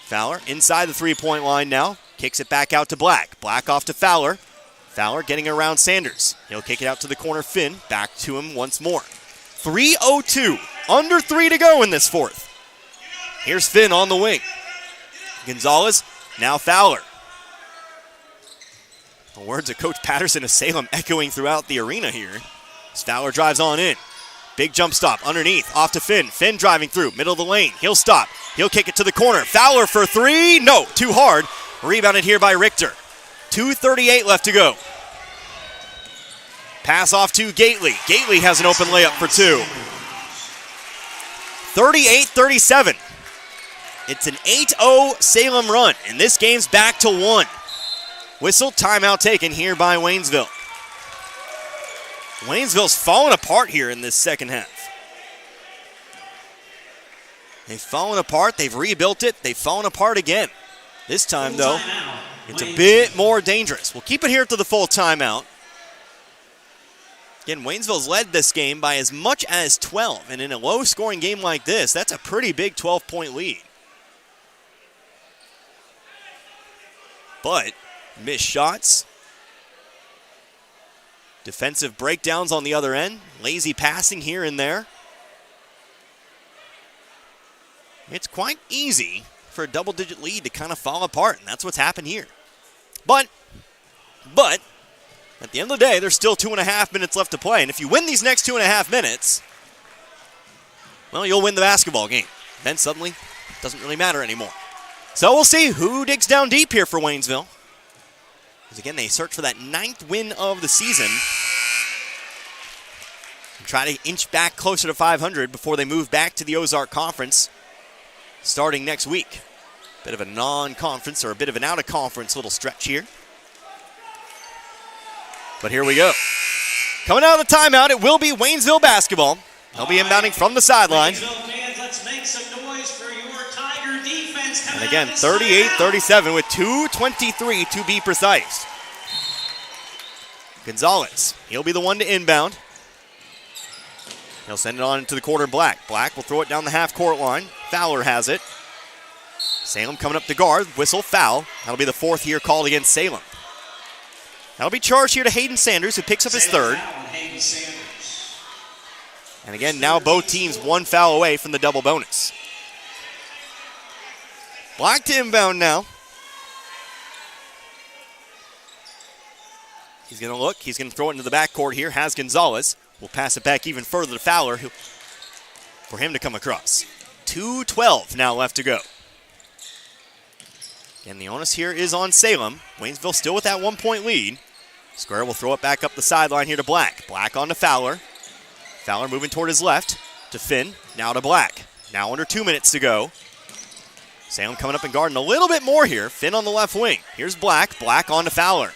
Fowler inside the 3-point line now. Kicks it back out to Black. Black off to Fowler. Fowler getting around Sanders. He'll kick it out to the corner. Finn back to him once more. 3:02. Under 3 to go in this fourth. Here's Finn on the wing. Gonzalez, now Fowler. The words of Coach Patterson of Salem echoing throughout the arena here. As Fowler drives on in. Big jump stop underneath. Off to Finn. Finn driving through. Middle of the lane. He'll stop. He'll kick it to the corner. Fowler for 3. No, too hard. Rebounded here by Richter. 2:38 left to go. Pass off to Gately. Gately has an open layup for 2. 38-37. It's an 8-0 Salem run, and this game's back to 1. Whistle, timeout taken here by Waynesville. Waynesville's fallen apart here in this second half. They've fallen apart, they've rebuilt it, they've fallen apart again. This time, though, it's a bit more dangerous. We'll keep it here to the full timeout. Again, Waynesville's led this game by as much as 12, and in a low-scoring game like this, that's a pretty big 12-point lead. But missed shots, defensive breakdowns on the other end, lazy passing here and there. It's quite easy for a double-digit lead to kind of fall apart, and that's what's happened here. But, at the end of the day, there's still 2.5 minutes left to play, and if you win these next 2.5 minutes, well, you'll win the basketball game. Then suddenly, it doesn't really matter anymore. So we'll see who digs down deep here for Waynesville. Because again, they search for that 9th win of the season and try to inch back closer to 500 before they move back to the Ozark Conference starting next week. Bit of a non-conference or a bit of an out-of-conference little stretch here. But here we go. Coming out of the timeout, it will be Waynesville basketball. They'll be inbounding from the sideline. Let's make some noise for your Tiger defense. And again, 38-37 with 2:23 to be precise. Gonzalez, he'll be the one to inbound. He'll send it on into the corner Black. Black will throw it down the half-court line. Fowler has it. Salem coming up to guard. Whistle, foul. That'll be the 4th here called against Salem. That'll be charged here to Hayden Sanders, who picks up his 3rd. And again, now both teams 1 foul away from the double bonus. Black to inbound now. He's going to look. He's going to throw it into the backcourt here. Has Gonzalez. We'll pass it back even further to Fowler for him to come across. 2:12 now left to go. And the onus here is on Salem. Waynesville still with that 1-point lead. Square will throw it back up the sideline here to Black. Black on to Fowler. Fowler moving toward his left to Finn. Now to Black. Now under 2 minutes to go. Salem coming up and guarding a little bit more here. Finn on the left wing. Here's Black. Black on to Fowler.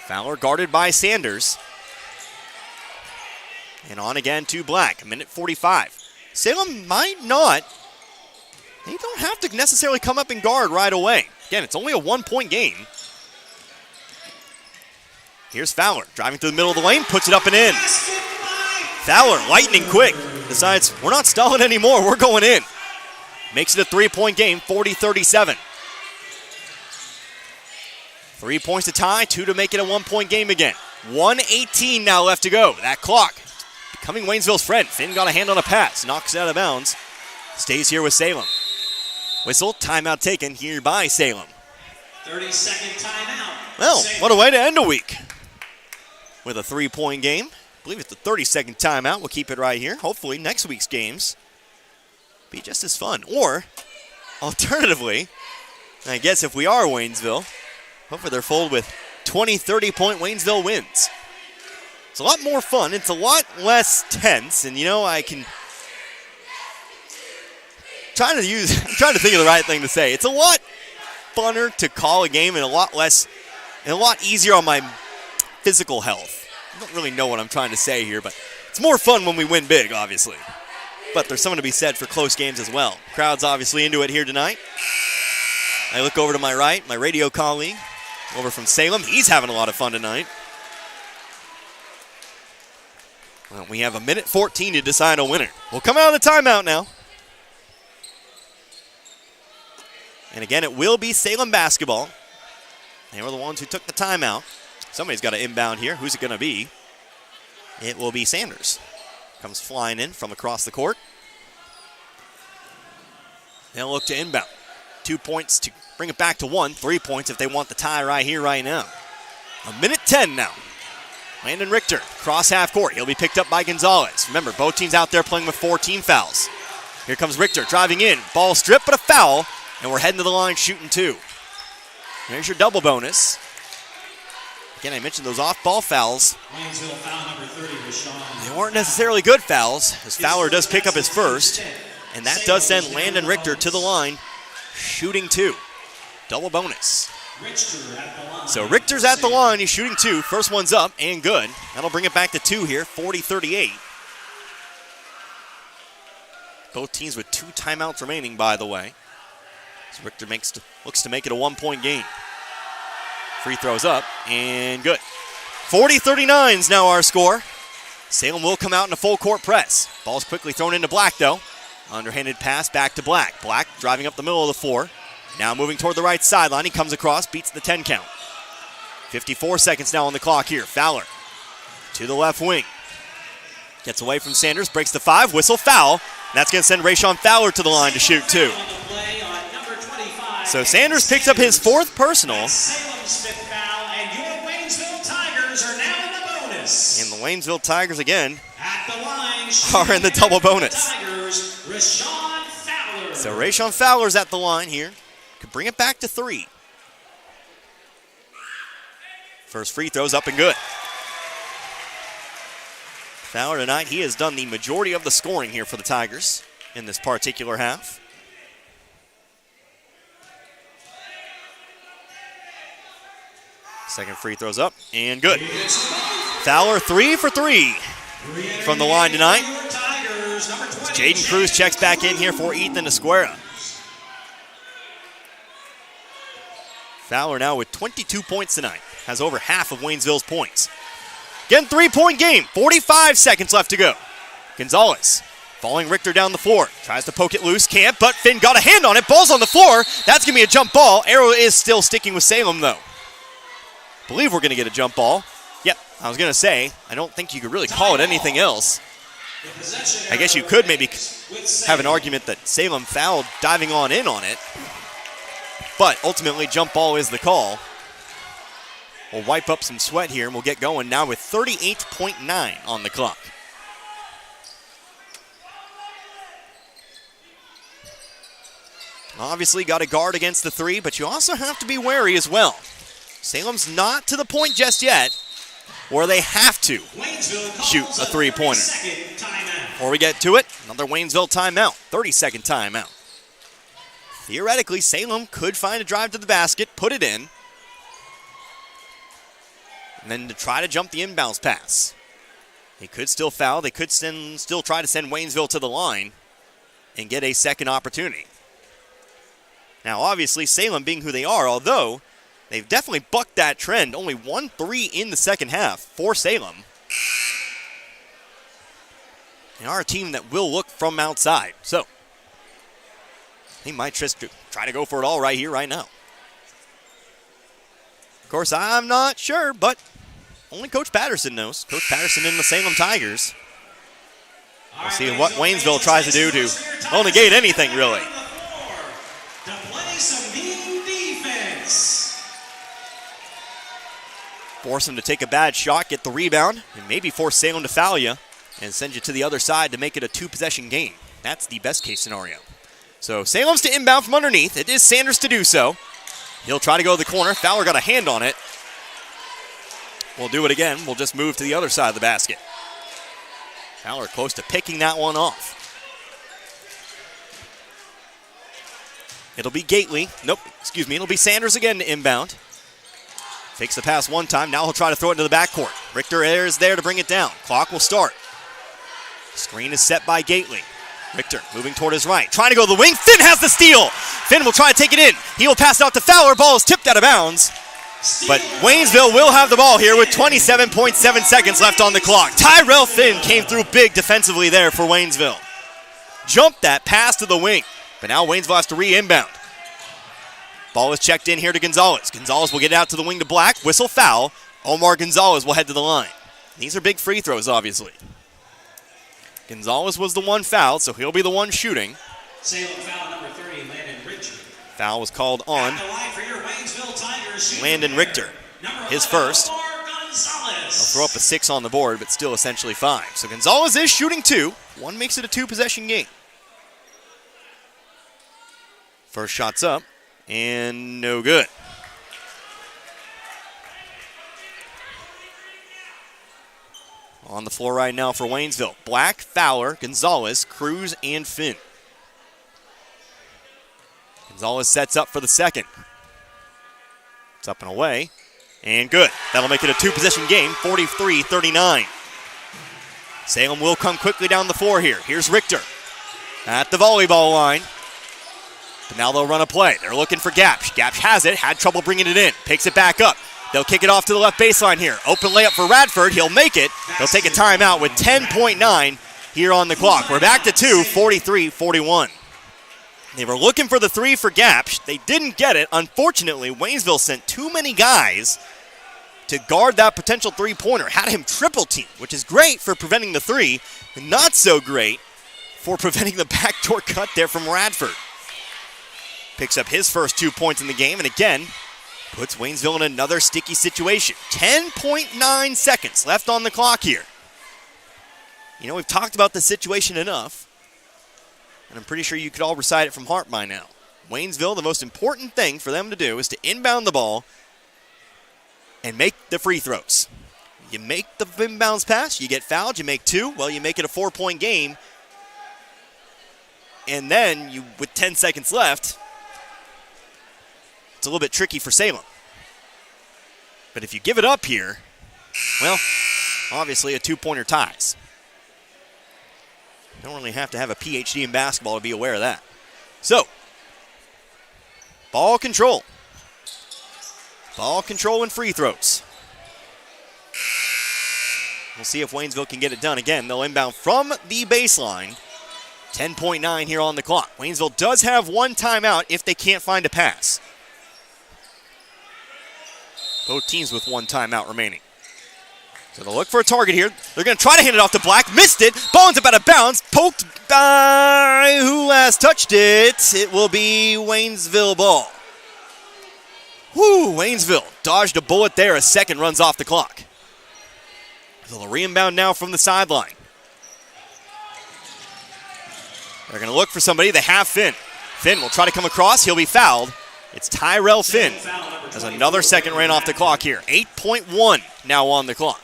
Fowler guarded by Sanders. And on again to Black. 1:45. Salem might not. They don't have to necessarily come up and guard right away. Again, it's only a 1-point game. Here's Fowler driving through the middle of the lane, puts it up and in. Fowler, lightning quick, decides we're not stalling anymore, we're going in. Makes it a 3-point game, 40-37. 3 points to tie, 2 to make it a 1-point game again. 1:18 now left to go. That clock becoming Waynesville's friend. Finn got a hand on a pass, knocks it out of bounds. Stays here with Salem. Whistle, timeout taken here by Salem. 30-second timeout. Well, what a way to end a week. With a 3-point game. I believe it's the 30-second timeout. We'll keep it right here. Hopefully next week's games be just as fun. Or, alternatively, I guess if we are Waynesville, hopefully they're full with 20, 30-point Waynesville wins. It's a lot more fun. It's a lot less tense. And, I can... I'm trying to think of the right thing to say. It's a lot funner to call a game and a lot easier on my physical health. I don't really know what I'm trying to say here, but it's more fun when we win big, obviously. But there's something to be said for close games as well. Crowd's obviously into it here tonight. I look over to my right, my radio colleague, over from Salem. He's having a lot of fun tonight. Well, we have 1:14 to decide a winner. We'll come out of the timeout now. And again, it will be Salem basketball. They were the ones who took the timeout. Somebody's got to inbound here. Who's it going to be? It will be Sanders. Comes flying in from across the court. They'll look to inbound. 2 points to bring it back to 1. 3 points if they want the tie right here, right now. 1:10 now. Landon Richter, cross half court. He'll be picked up by Gonzalez. Remember, both teams out there playing with 4 team fouls. Here comes Richter driving in. Ball stripped, but a foul. And we're heading to the line shooting 2. There's your double bonus. Again, I mentioned those off-ball fouls. They weren't necessarily good fouls, as Fowler does pick up his first. And that does send Landon Richter to the line shooting 2. Double bonus. So Richter's at the line. He's shooting 2. First one's up and good. That'll bring it back to 2 here, 40-38. Both teams with 2 timeouts remaining, by the way. Richter looks to make it a 1-point game. Free throws up and good. 40-39 is now our score. Salem will come out in a full court press. Ball's quickly thrown into Black though. Underhanded pass back to Black. Black driving up the middle of the floor. Now moving toward the right sideline. He comes across, beats the 10 count. 54 seconds now on the clock here. Fowler to the left wing. Gets away from Sanders, breaks the 5, whistle, foul. And that's going to send Rayshon Fowler to the line to shoot 2. So Sanders picks up his 4th personal. Salem's 5th foul, and your Waynesville Tigers are now in the bonus. And the Waynesville Tigers again At the line, are in the double bonus. Tigers, Rayshon Fowler. So Rayshon Fowler's at the line here. Could bring it back to 3. First free throw's up and good. Fowler tonight, he has done the majority of the scoring here for the Tigers in this particular half. Second free throw's up and good. Fowler 3 for 3 from the line tonight. Jaden Cruz checks back in here for Ethan Esquera. Fowler now with 22 points tonight. Has over half of Waynesville's points. Again, 3-point game. 45 seconds left to go. Gonzalez following Richter down the floor. Tries to poke it loose. Can't, but Finn got a hand on it. Ball's on the floor. That's going to be a jump ball. Arrow is still sticking with Salem, though. Believe we're going to get a jump ball. Yep, I was going to say, I don't think you could really call it anything else. I guess you could maybe have an argument that Salem fouled diving on in on it. But ultimately, jump ball is the call. will wipe up some sweat here, and we'll get going now with 38.9 on the clock. Obviously got to guard against the three, but you also have to be wary as well. Salem's not to the point just yet where they have to shoot a three-pointer. Before we get to it, another Waynesville timeout, 30-second timeout. Theoretically, Salem could find a drive to the basket, put it in, and then to try to jump the inbounds pass. They could still foul. They could still try to send Waynesville to the line and get a second opportunity. Now, obviously, Salem being who they are, although they've definitely bucked that trend. Only 1-3 in the second half for Salem. They are a team that will look from outside. So, they might just try to go for it all right here, right now. Of course, I'm not sure, but only Coach Patterson knows. Coach Patterson and the Salem Tigers. We'll see what Waynesville tries to do to negate anything, really. To play some mean defense. Force them to take a bad shot, get the rebound, and maybe force Salem to foul you and send you to the other side to make it a two-possession game. That's the best-case scenario. So Salem's to inbound from underneath. It is Sanders to do so. He'll try to go to the corner. Fowler got a hand on it. We'll do it again. We'll just move to the other side of the basket. Fowler close to picking that one off. It'll be Gately. Nope, excuse me. It'll be Sanders again to inbound. Fakes the pass one time. Now he'll try to throw it into the backcourt. Richter is there to bring it down. Clock will start. Screen is set by Gately. Richter moving toward his right. Trying to go to the wing. Finn has the steal. Finn will try to take it in. He will pass it out to Fowler. Ball is tipped out of bounds. But Waynesville will have the ball here with 27.7 seconds left on the clock. Tyrell Finn came through big defensively there for Waynesville. Jumped that pass to the wing. But now Waynesville has to re-inbound. Ball is checked in here to Gonzalez. Gonzalez will get it out to the wing to Black. Whistle foul. Omar Gonzalez will head to the line. These are big free throws, obviously. Gonzalez was the one fouled, so he'll be the one shooting. Salem foul number 30, Landon Richter. Foul was called on At the line for your Waynesville Tigers, Landon Richter. His first. Omar Gonzalez. He'll throw up a 6 on the board, but still essentially 5. So Gonzalez is shooting 2. One makes it a 2-possession game. First shot's up, and no good. On the floor right now for Waynesville. Black, Fowler, Gonzalez, Cruz, and Finn. Gonzalez sets up for the second. It's up and away, and good. That'll make it a 2-possession game, 43-39. Salem will come quickly down the floor here. Here's Richter at the volleyball line. But now they'll run a play. They're looking for Gapsch. Gapsch has it, had trouble bringing it in. Picks it back up. They'll kick it off to the left baseline here. Open layup for Radford. He'll make it. They'll take a timeout with 10.9 here on the clock. We're back to 2, 43-41. They were looking for the 3 for Gapsch. They didn't get it. Unfortunately, Waynesville sent too many guys to guard that potential three-pointer. Had him triple team, which is great for preventing the 3, and not so great for preventing the backdoor cut there from Radford. Picks up his first 2 points in the game, and again, puts Waynesville in another sticky situation. 10.9 seconds left on the clock here. You know, we've talked about this situation enough, and I'm pretty sure you could all recite it from heart by now. Waynesville, the most important thing for them to do is to inbound the ball and make the free throws. You make the inbounds pass, you get fouled, you make 2, well, you make it a 4-point game, and then you, with 10 seconds left, it's a little bit tricky for Salem. But if you give it up here, well, obviously a 2-pointer ties. You don't really have to have a PhD in basketball to be aware of that. So, ball control. Ball control and free throws. We'll see if Waynesville can get it done. Again, they'll inbound from the baseline. 10.9 here on the clock. Waynesville does have one timeout if they can't find a pass. Both teams with one timeout remaining. So they'll look for a target here. They're going to try to hand it off to Black. Missed it. Ball ends up out of bounds. Poked by who last touched it. It will be Waynesville ball. Whew, Waynesville dodged a bullet there. A second runs off the clock. So the rebound now from the sideline. They're going to look for somebody. They have Finn. Finn will try to come across. He'll be fouled. It's Tyrell Finn. There's another second ran off the clock here. 8.1 now on the clock.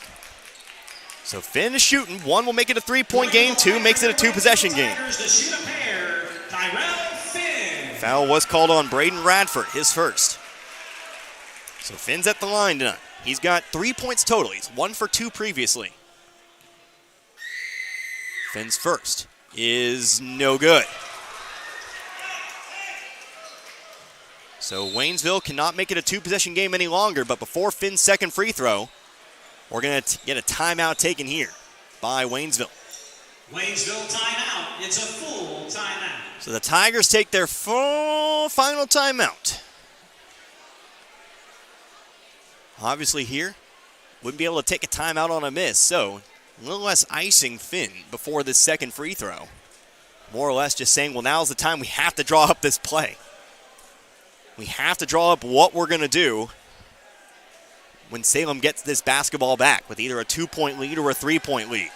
So Finn is shooting. One will make it a 3-point game. Two makes it a 2-possession game. Foul was called on Braden Radford, his first. So Finn's at the line tonight. He's got 3 points total. He's 1 for 2 previously. Finn's first is no good. So Waynesville cannot make it a 2-possession game any longer, but before Finn's second free throw, we're going to get a timeout taken here by Waynesville. Waynesville timeout. It's a full timeout. So the Tigers take their final timeout. Obviously here, wouldn't be able to take a timeout on a miss, so a little less icing Finn before this second free throw. More or less just saying, well, now's the time we have to draw up this play. We have to draw up what we're going to do when Salem gets this basketball back with either a 2-point lead or a 3-point lead.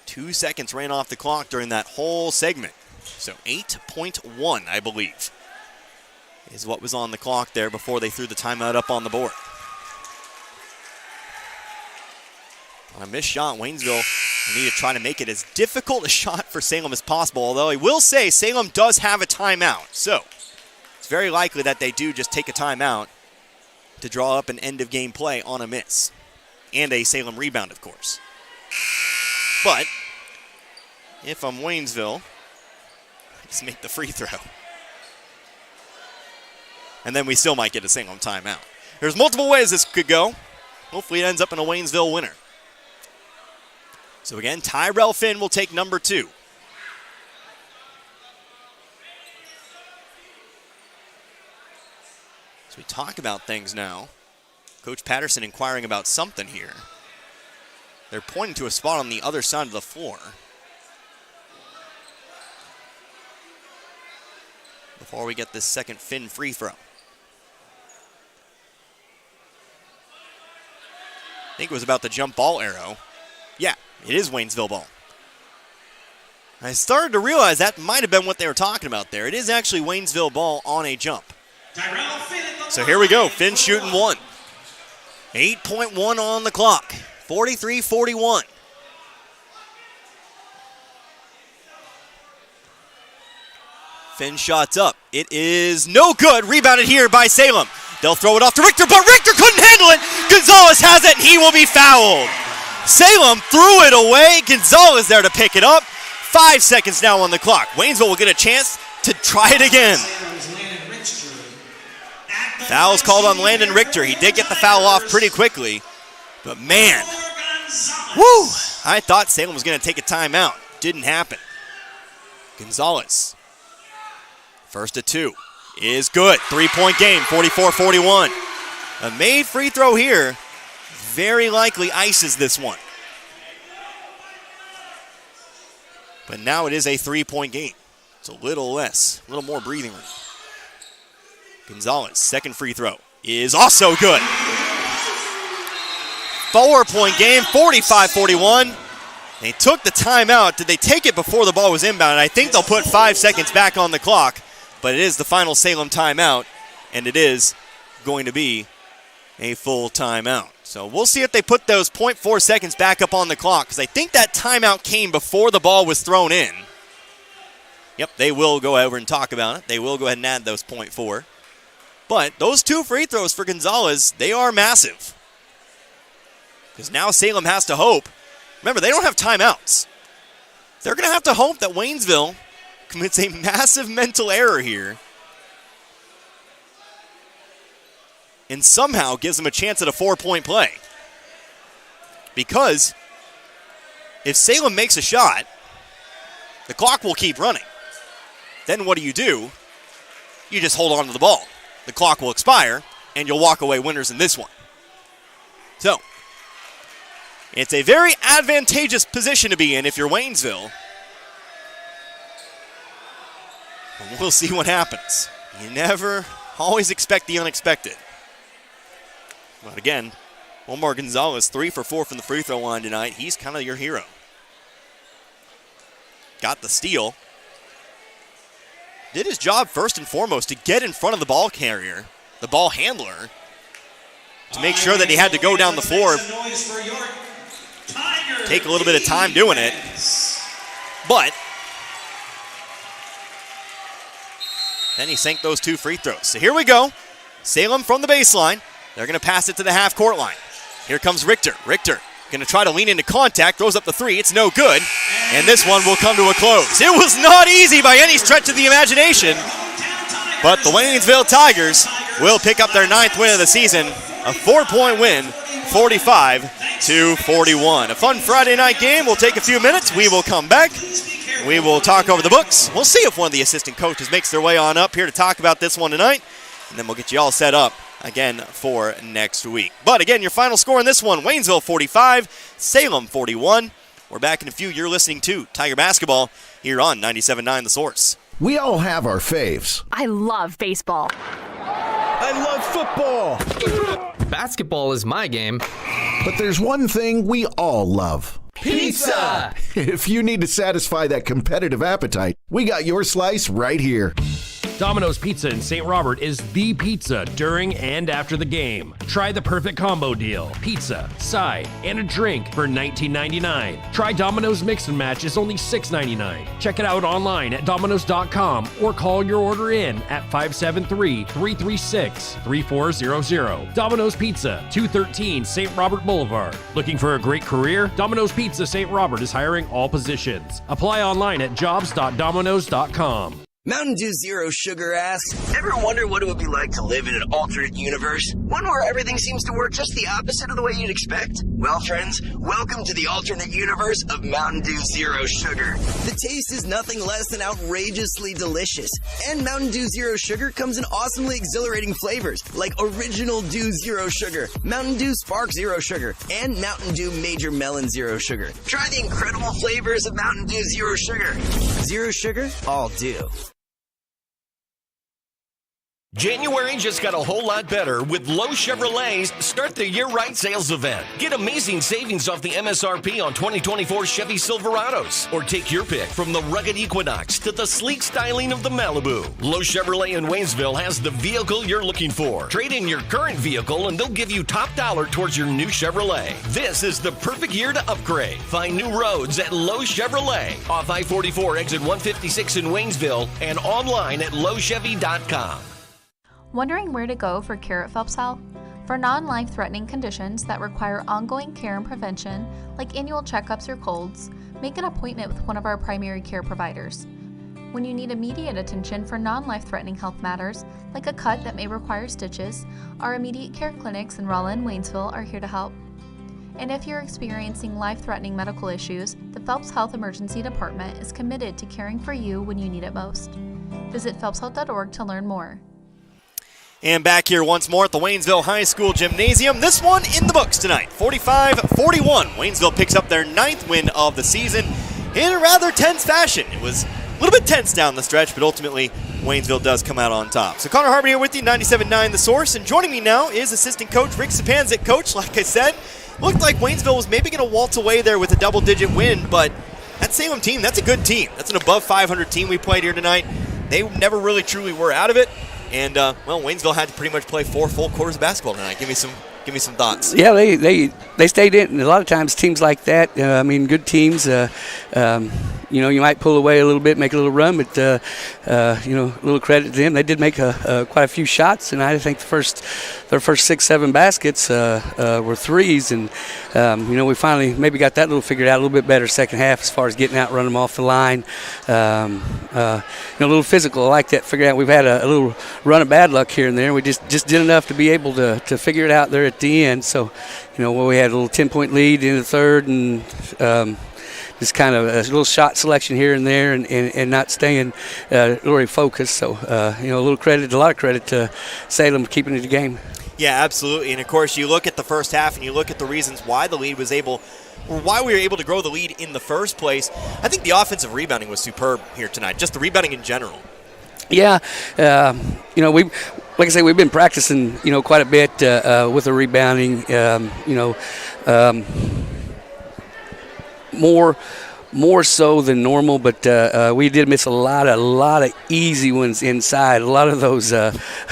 Two seconds ran off the clock during that whole segment. So 8.1, I believe, is what was on the clock there before they threw the timeout up on the board. On a missed shot, Waynesville need to try to make it as difficult a shot for Salem as possible, although I will say Salem does have a timeout. So it's very likely that they do just take a timeout to draw up an end-of-game play on a miss. And a Salem rebound, of course. But if I'm Waynesville, just make the free throw. And then we still might get a Salem timeout. There's multiple ways this could go. Hopefully it ends up in a Waynesville winner. So again, Tyrell Finn will take number 2. So we talk about things now. Coach Patterson inquiring about something here. They're pointing to a spot on the other side of the floor. Before we get this second Finn free throw. I think it was about the jump ball arrow. Yeah, it is Waynesville ball. I started to realize that might have been what they were talking about there. It is actually Waynesville ball on a jump. So here we go, Finn shooting one. 8.1 on the clock, 43-41. Finn shots up. It is no good. Rebounded here by Salem. They'll throw it off to Richter, but Richter couldn't handle it. Gonzalez has it, and he will be fouled. Salem threw it away. Gonzalez there to pick it up. 5 seconds now on the clock. Waynesville will get a chance to try it again. Foul's called on Landon Richter. He did get the foul off pretty quickly. But man, whoo! I thought Salem was going to take a timeout. Didn't happen. Gonzalez. First of 2 is good. 3-point game, 44-41. A made free throw here very likely ices this one. But now it is a 3-point game. It's a little less, a little more breathing room. Gonzalez, second free throw is also good. 4-point game, 45-41. They took the timeout. Did they take it before the ball was inbound? I think they'll put 5 seconds back on the clock. But it is the final Salem timeout, and it is going to be a full timeout. So we'll see if they put those 0.4 seconds back up on the clock, because I think that timeout came before the ball was thrown in. Yep, they will go over and talk about it. They will go ahead and add those 0.4. But those 2 free throws for Gonzalez, they are massive. Because now Salem has to hope. Remember, they don't have timeouts. They're going to have to hope that Waynesville commits a massive mental error here and somehow gives them a chance at a 4-point play. Because if Salem makes a shot, the clock will keep running. Then what do? You just hold on to the ball. The clock will expire, and you'll walk away winners in this one. So, it's a very advantageous position to be in if you're Waynesville. We'll see what happens. You never always expect the unexpected. But again, Omar Gonzalez, 3 for 4 from the free throw line tonight. He's kind of your hero. Got the steal. Did his job first and foremost to get in front of the ball carrier, the ball handler, to make sure that he had to go down the floor. Take a little bit of time doing it. But then he sank those 2 free throws. So here we go. Salem from the baseline. They're going to pass it to the half-court line. Here comes Richter. Richter going to try to lean into contact. Throws up the 3. It's no good. And this one will come to a close. It was not easy by any stretch of the imagination. But the Waynesville Tigers will pick up their 9th win of the season. A 4-point win, 45-41. A fun Friday night game. We'll take a few minutes. We will come back. We will talk over the books. We'll see if one of the assistant coaches makes their way on up here to talk about this one tonight. And then we'll get you all set up again for next week. But again, your final score in this one, Waynesville 45, Salem 41. We're back in a few. You're listening to Tiger Basketball here on 97.9 The Source. We all have our faves. I love baseball. I love football. Basketball is my game. But there's one thing we all love. Pizza! If you need to satisfy that competitive appetite, we got your slice right here. Domino's Pizza in St. Robert is the pizza during and after the game. Try the perfect combo deal. Pizza, side, and a drink for $19.99. Try Domino's Mix and Match is only $6.99. Check it out online at Domino's.com or call your order in at 573-336-3400. Domino's Pizza, 213 St. Robert Boulevard. Looking for a great career? Domino's Pizza St. Robert is hiring all positions. Apply online at jobs.domino's.com. Mountain Dew Zero Sugar asks, ever wonder what it would be like to live in an alternate universe? One where everything seems to work just the opposite of the way you'd expect? Well, friends, welcome to the alternate universe of Mountain Dew Zero Sugar. The taste is nothing less than outrageously delicious. And Mountain Dew Zero Sugar comes in awesomely exhilarating flavors, like Original Dew Zero Sugar, Mountain Dew Spark Zero Sugar, and Mountain Dew Major Melon Zero Sugar. Try the incredible flavors of Mountain Dew Zero Sugar. Zero Sugar, all dew. January just got a whole lot better with Lowe Chevrolet's Start the Year Right sales event. Get amazing savings off the MSRP on 2024 Chevy Silverados. Or take your pick from the rugged Equinox to the sleek styling of the Malibu. Lowe Chevrolet in Waynesville has the vehicle you're looking for. Trade in your current vehicle and they'll give you top dollar towards your new Chevrolet. This is the perfect year to upgrade. Find new roads at Lowe Chevrolet off I-44 exit 156 in Waynesville and online at lowechevy.com. Wondering where to go for care at Phelps Health? For non-life-threatening conditions that require ongoing care and prevention, like annual checkups or colds, make an appointment with one of our primary care providers. When you need immediate attention for non-life-threatening health matters, like a cut that may require stitches, our immediate care clinics in Rolla and Waynesville are here to help. And if you're experiencing life-threatening medical issues, the Phelps Health Emergency Department is committed to caring for you when you need it most. Visit phelpshealth.org to learn more. And back here once more at the Waynesville High School Gymnasium. This one in the books tonight, 45-41. Waynesville picks up their 9th win of the season in a rather tense fashion. It was a little bit tense down the stretch, but ultimately Waynesville does come out on top. So Connor Harbor here with you, 97.9 The Source. And joining me now is assistant coach Rick Sapanzik. Coach, like I said, looked like Waynesville was maybe going to waltz away there with a double-digit win, but that Salem team, that's a good team. That's an above 500 team we played here tonight. They never really truly were out of it. And, Waynesville had to pretty much play 4 full quarters of basketball tonight. Give me some thoughts. Yeah, they stayed in. And a lot of times teams like that, good teams, you might pull away a little bit, make a little run, but, a little credit to them. They did make quite a few shots, and I think their first 6-7 baskets were threes. And, we finally maybe got that little figured out a little bit better second half as far as getting out, running them off the line. A little physical. I like that. Figured out we've had a little run of bad luck here and there. We just did enough to be able to figure it out there at the end. So, we had a little 10-point lead in the third, and just kind of a little shot selection here and there, and not staying really focused. So, a lot of credit to Salem keeping it the game. Yeah, absolutely. And of course, you look at the first half and you look at the reasons why we were able to grow the lead in the first place. I think the offensive rebounding was superb here tonight, just the rebounding in general. Yeah, like I say, we've been practicing, quite a bit with the rebounding. More so than normal, but we did miss a lot of easy ones inside. A lot of those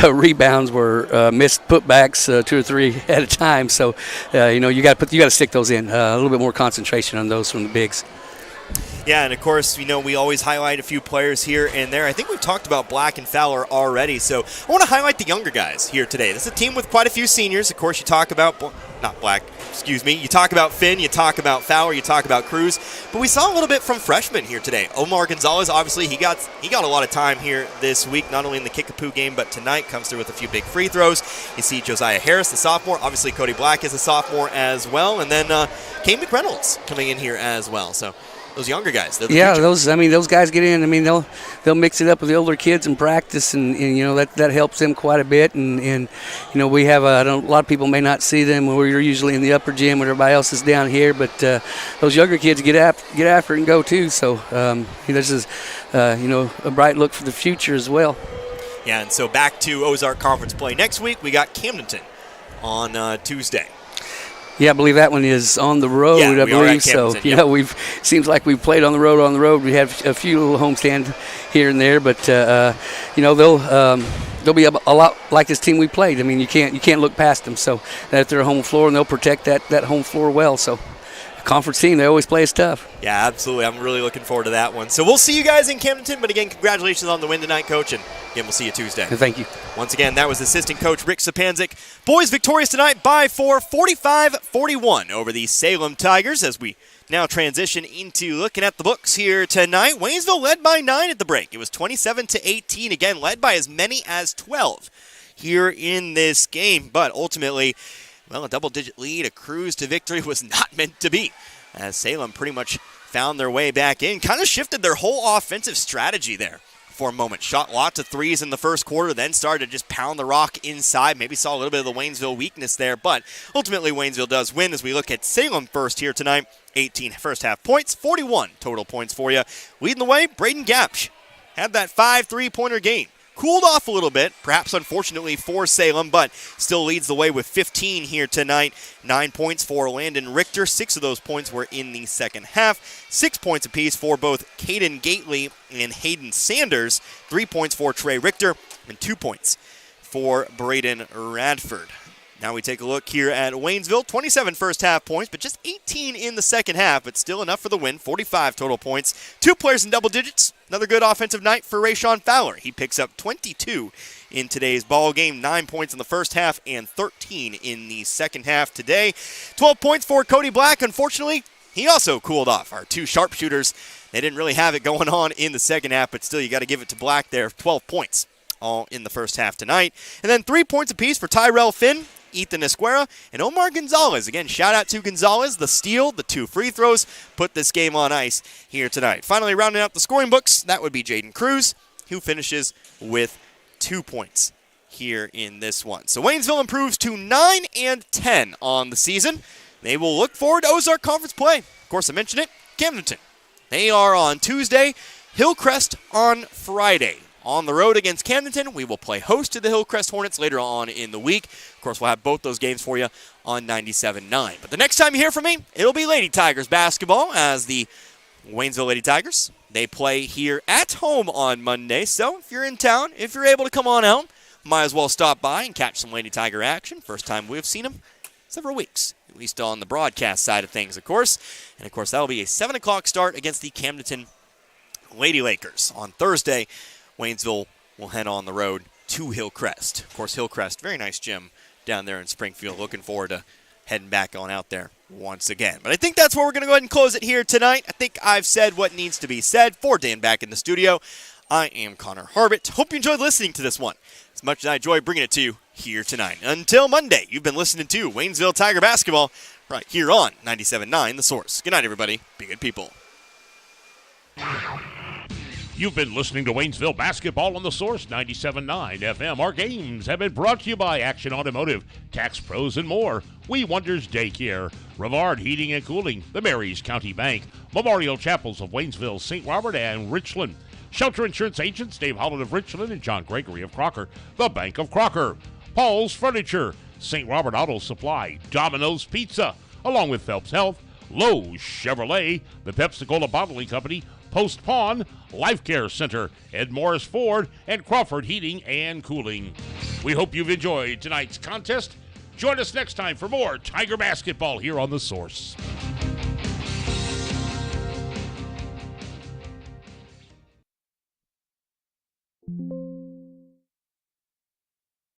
rebounds were missed putbacks, 2 or 3 at a time. So, you got to stick those in. A little bit more concentration on those from the bigs. Yeah, and of course, we always highlight a few players here and there. I think we've talked about Black and Fowler already, so I want to highlight the younger guys here today. This is a team with quite a few seniors. Of course, you talk about, not Black, excuse me, you talk about Finn, you talk about Fowler, you talk about Cruz, but we saw a little bit from freshmen here today. Omar Gonzalez, obviously, he got a lot of time here this week, not only in the Kickapoo game, but tonight comes through with a few big free throws. You see Josiah Harris, the sophomore. Obviously, Cody Black is a sophomore as well, and then Kane McReynolds coming in here as well. So those younger guys. Yeah, those guys get in. They'll mix it up with the older kids in practice, and that helps them quite a bit. And we have a lot of people may not see them. We're usually in the upper gym when everybody else is down here, but those younger kids get after it and go too. So this is a bright look for the future as well. Yeah, and so back to Ozark Conference play next week. We got Camdenton on Tuesday. Yeah, I believe that one is on the road. Yeah, I believe so. Yep. Seems like we've played on the road. We have a few little homestand here and there, but they'll be a lot like this team we played. You can't look past them. So that they're a home floor, and they'll protect that home floor well. So conference team, they always play us tough. Yeah, absolutely. I'm really looking forward to that one. So we'll see you guys in Camdenton, but again, congratulations on the win tonight, Coach, and again, we'll see you Tuesday. And thank you. Once again, that was assistant coach Rick Sapanzik. Boys victorious tonight by 4, 45-41 over the Salem Tigers as we now transition into looking at the books here tonight. Waynesville led by 9 at the break. It was 27-18, again, led by as many as 12 here in this game, but ultimately, a double-digit lead, a cruise to victory was not meant to be, as Salem pretty much found their way back in, kind of shifted their whole offensive strategy there for a moment. Shot lots of threes in the first quarter, then started to just pound the rock inside. Maybe saw a little bit of the Waynesville weakness there, but ultimately Waynesville does win as we look at Salem first here tonight. 18 first half points, 41 total points for you. Leading the way, Braden Gapsch had that 5 3-pointer game. Cooled off a little bit, perhaps unfortunately for Salem, but still leads the way with 15 here tonight. 9 points for Landon Richter. 6 of those points were in the second half. 6 points apiece for both Caden Gately and Hayden Sanders. 3 points for Trey Richter and 2 points for Braden Radford. Now we take a look here at Waynesville. 27 first half points, but just 18 in the second half, but still enough for the win. 45 total points. 2 players in double digits. Another good offensive night for Rayshawn Fowler. He picks up 22 in today's ball game. 9 points in the first half and 13 in the second half today. 12 points for Cody Black. Unfortunately, he also cooled off. Our 2 sharpshooters, they didn't really have it going on in the second half, but still you got to give it to Black there. 12 points all in the first half tonight. And then 3 points apiece for Tyrell Finn, Ethan Esquera, and Omar Gonzalez. Again, shout out to Gonzalez, the steal, the 2 free throws, put this game on ice here tonight. Finally, rounding out the scoring books, that would be Jaden Cruz, who finishes with 2 points here in this one. So Waynesville improves to 9-10 on the season. They will look forward to Ozark Conference play. Of course, I mentioned it, Camdenton. They are on Tuesday, Hillcrest on Friday. On the road against Camdenton, we will play host to the Hillcrest Hornets later on in the week. Of course, we'll have both those games for you on 97.9. But the next time you hear from me, it'll be Lady Tigers basketball as the Waynesville Lady Tigers, they play here at home on Monday. So if you're in town, if you're able to come on out, might as well stop by and catch some Lady Tiger action. First time we've seen them several weeks, at least on the broadcast side of things, of course. And, of course, that'll be a 7 o'clock start against the Camdenton Lady Lakers on Thursday. Waynesville will head on the road to Hillcrest. Of course, Hillcrest, very nice gym down there in Springfield. Looking forward to heading back on out there once again. But I think that's where we're going to go ahead and close it here tonight. I think I've said what needs to be said. For Dan back in the studio, I am Connor Harbert. Hope you enjoyed listening to this one as much as I enjoy bringing it to you here tonight. Until Monday, you've been listening to Waynesville Tiger Basketball right here on 97.9 The Source. Good night, everybody. Be good people. You've been listening to Waynesville Basketball on The Source 97.9 FM. Our games have been brought to you by Action Automotive, Tax Pros, and more. We Wonders Daycare, Rivard Heating and Cooling, the Marys County Bank, Memorial Chapels of Waynesville, St. Robert, and Richland. Shelter Insurance Agents Dave Holland of Richland and John Gregory of Crocker, the Bank of Crocker. Paul's Furniture, St. Robert Auto Supply, Domino's Pizza, along with Phelps Health, Lowe's Chevrolet, the Pepsi-Cola Bottling Company, Post Pawn, Life Care Center, Ed Morris Ford, and Crawford Heating and Cooling. We hope you've enjoyed tonight's contest. Join us next time for more Tiger basketball here on The Source.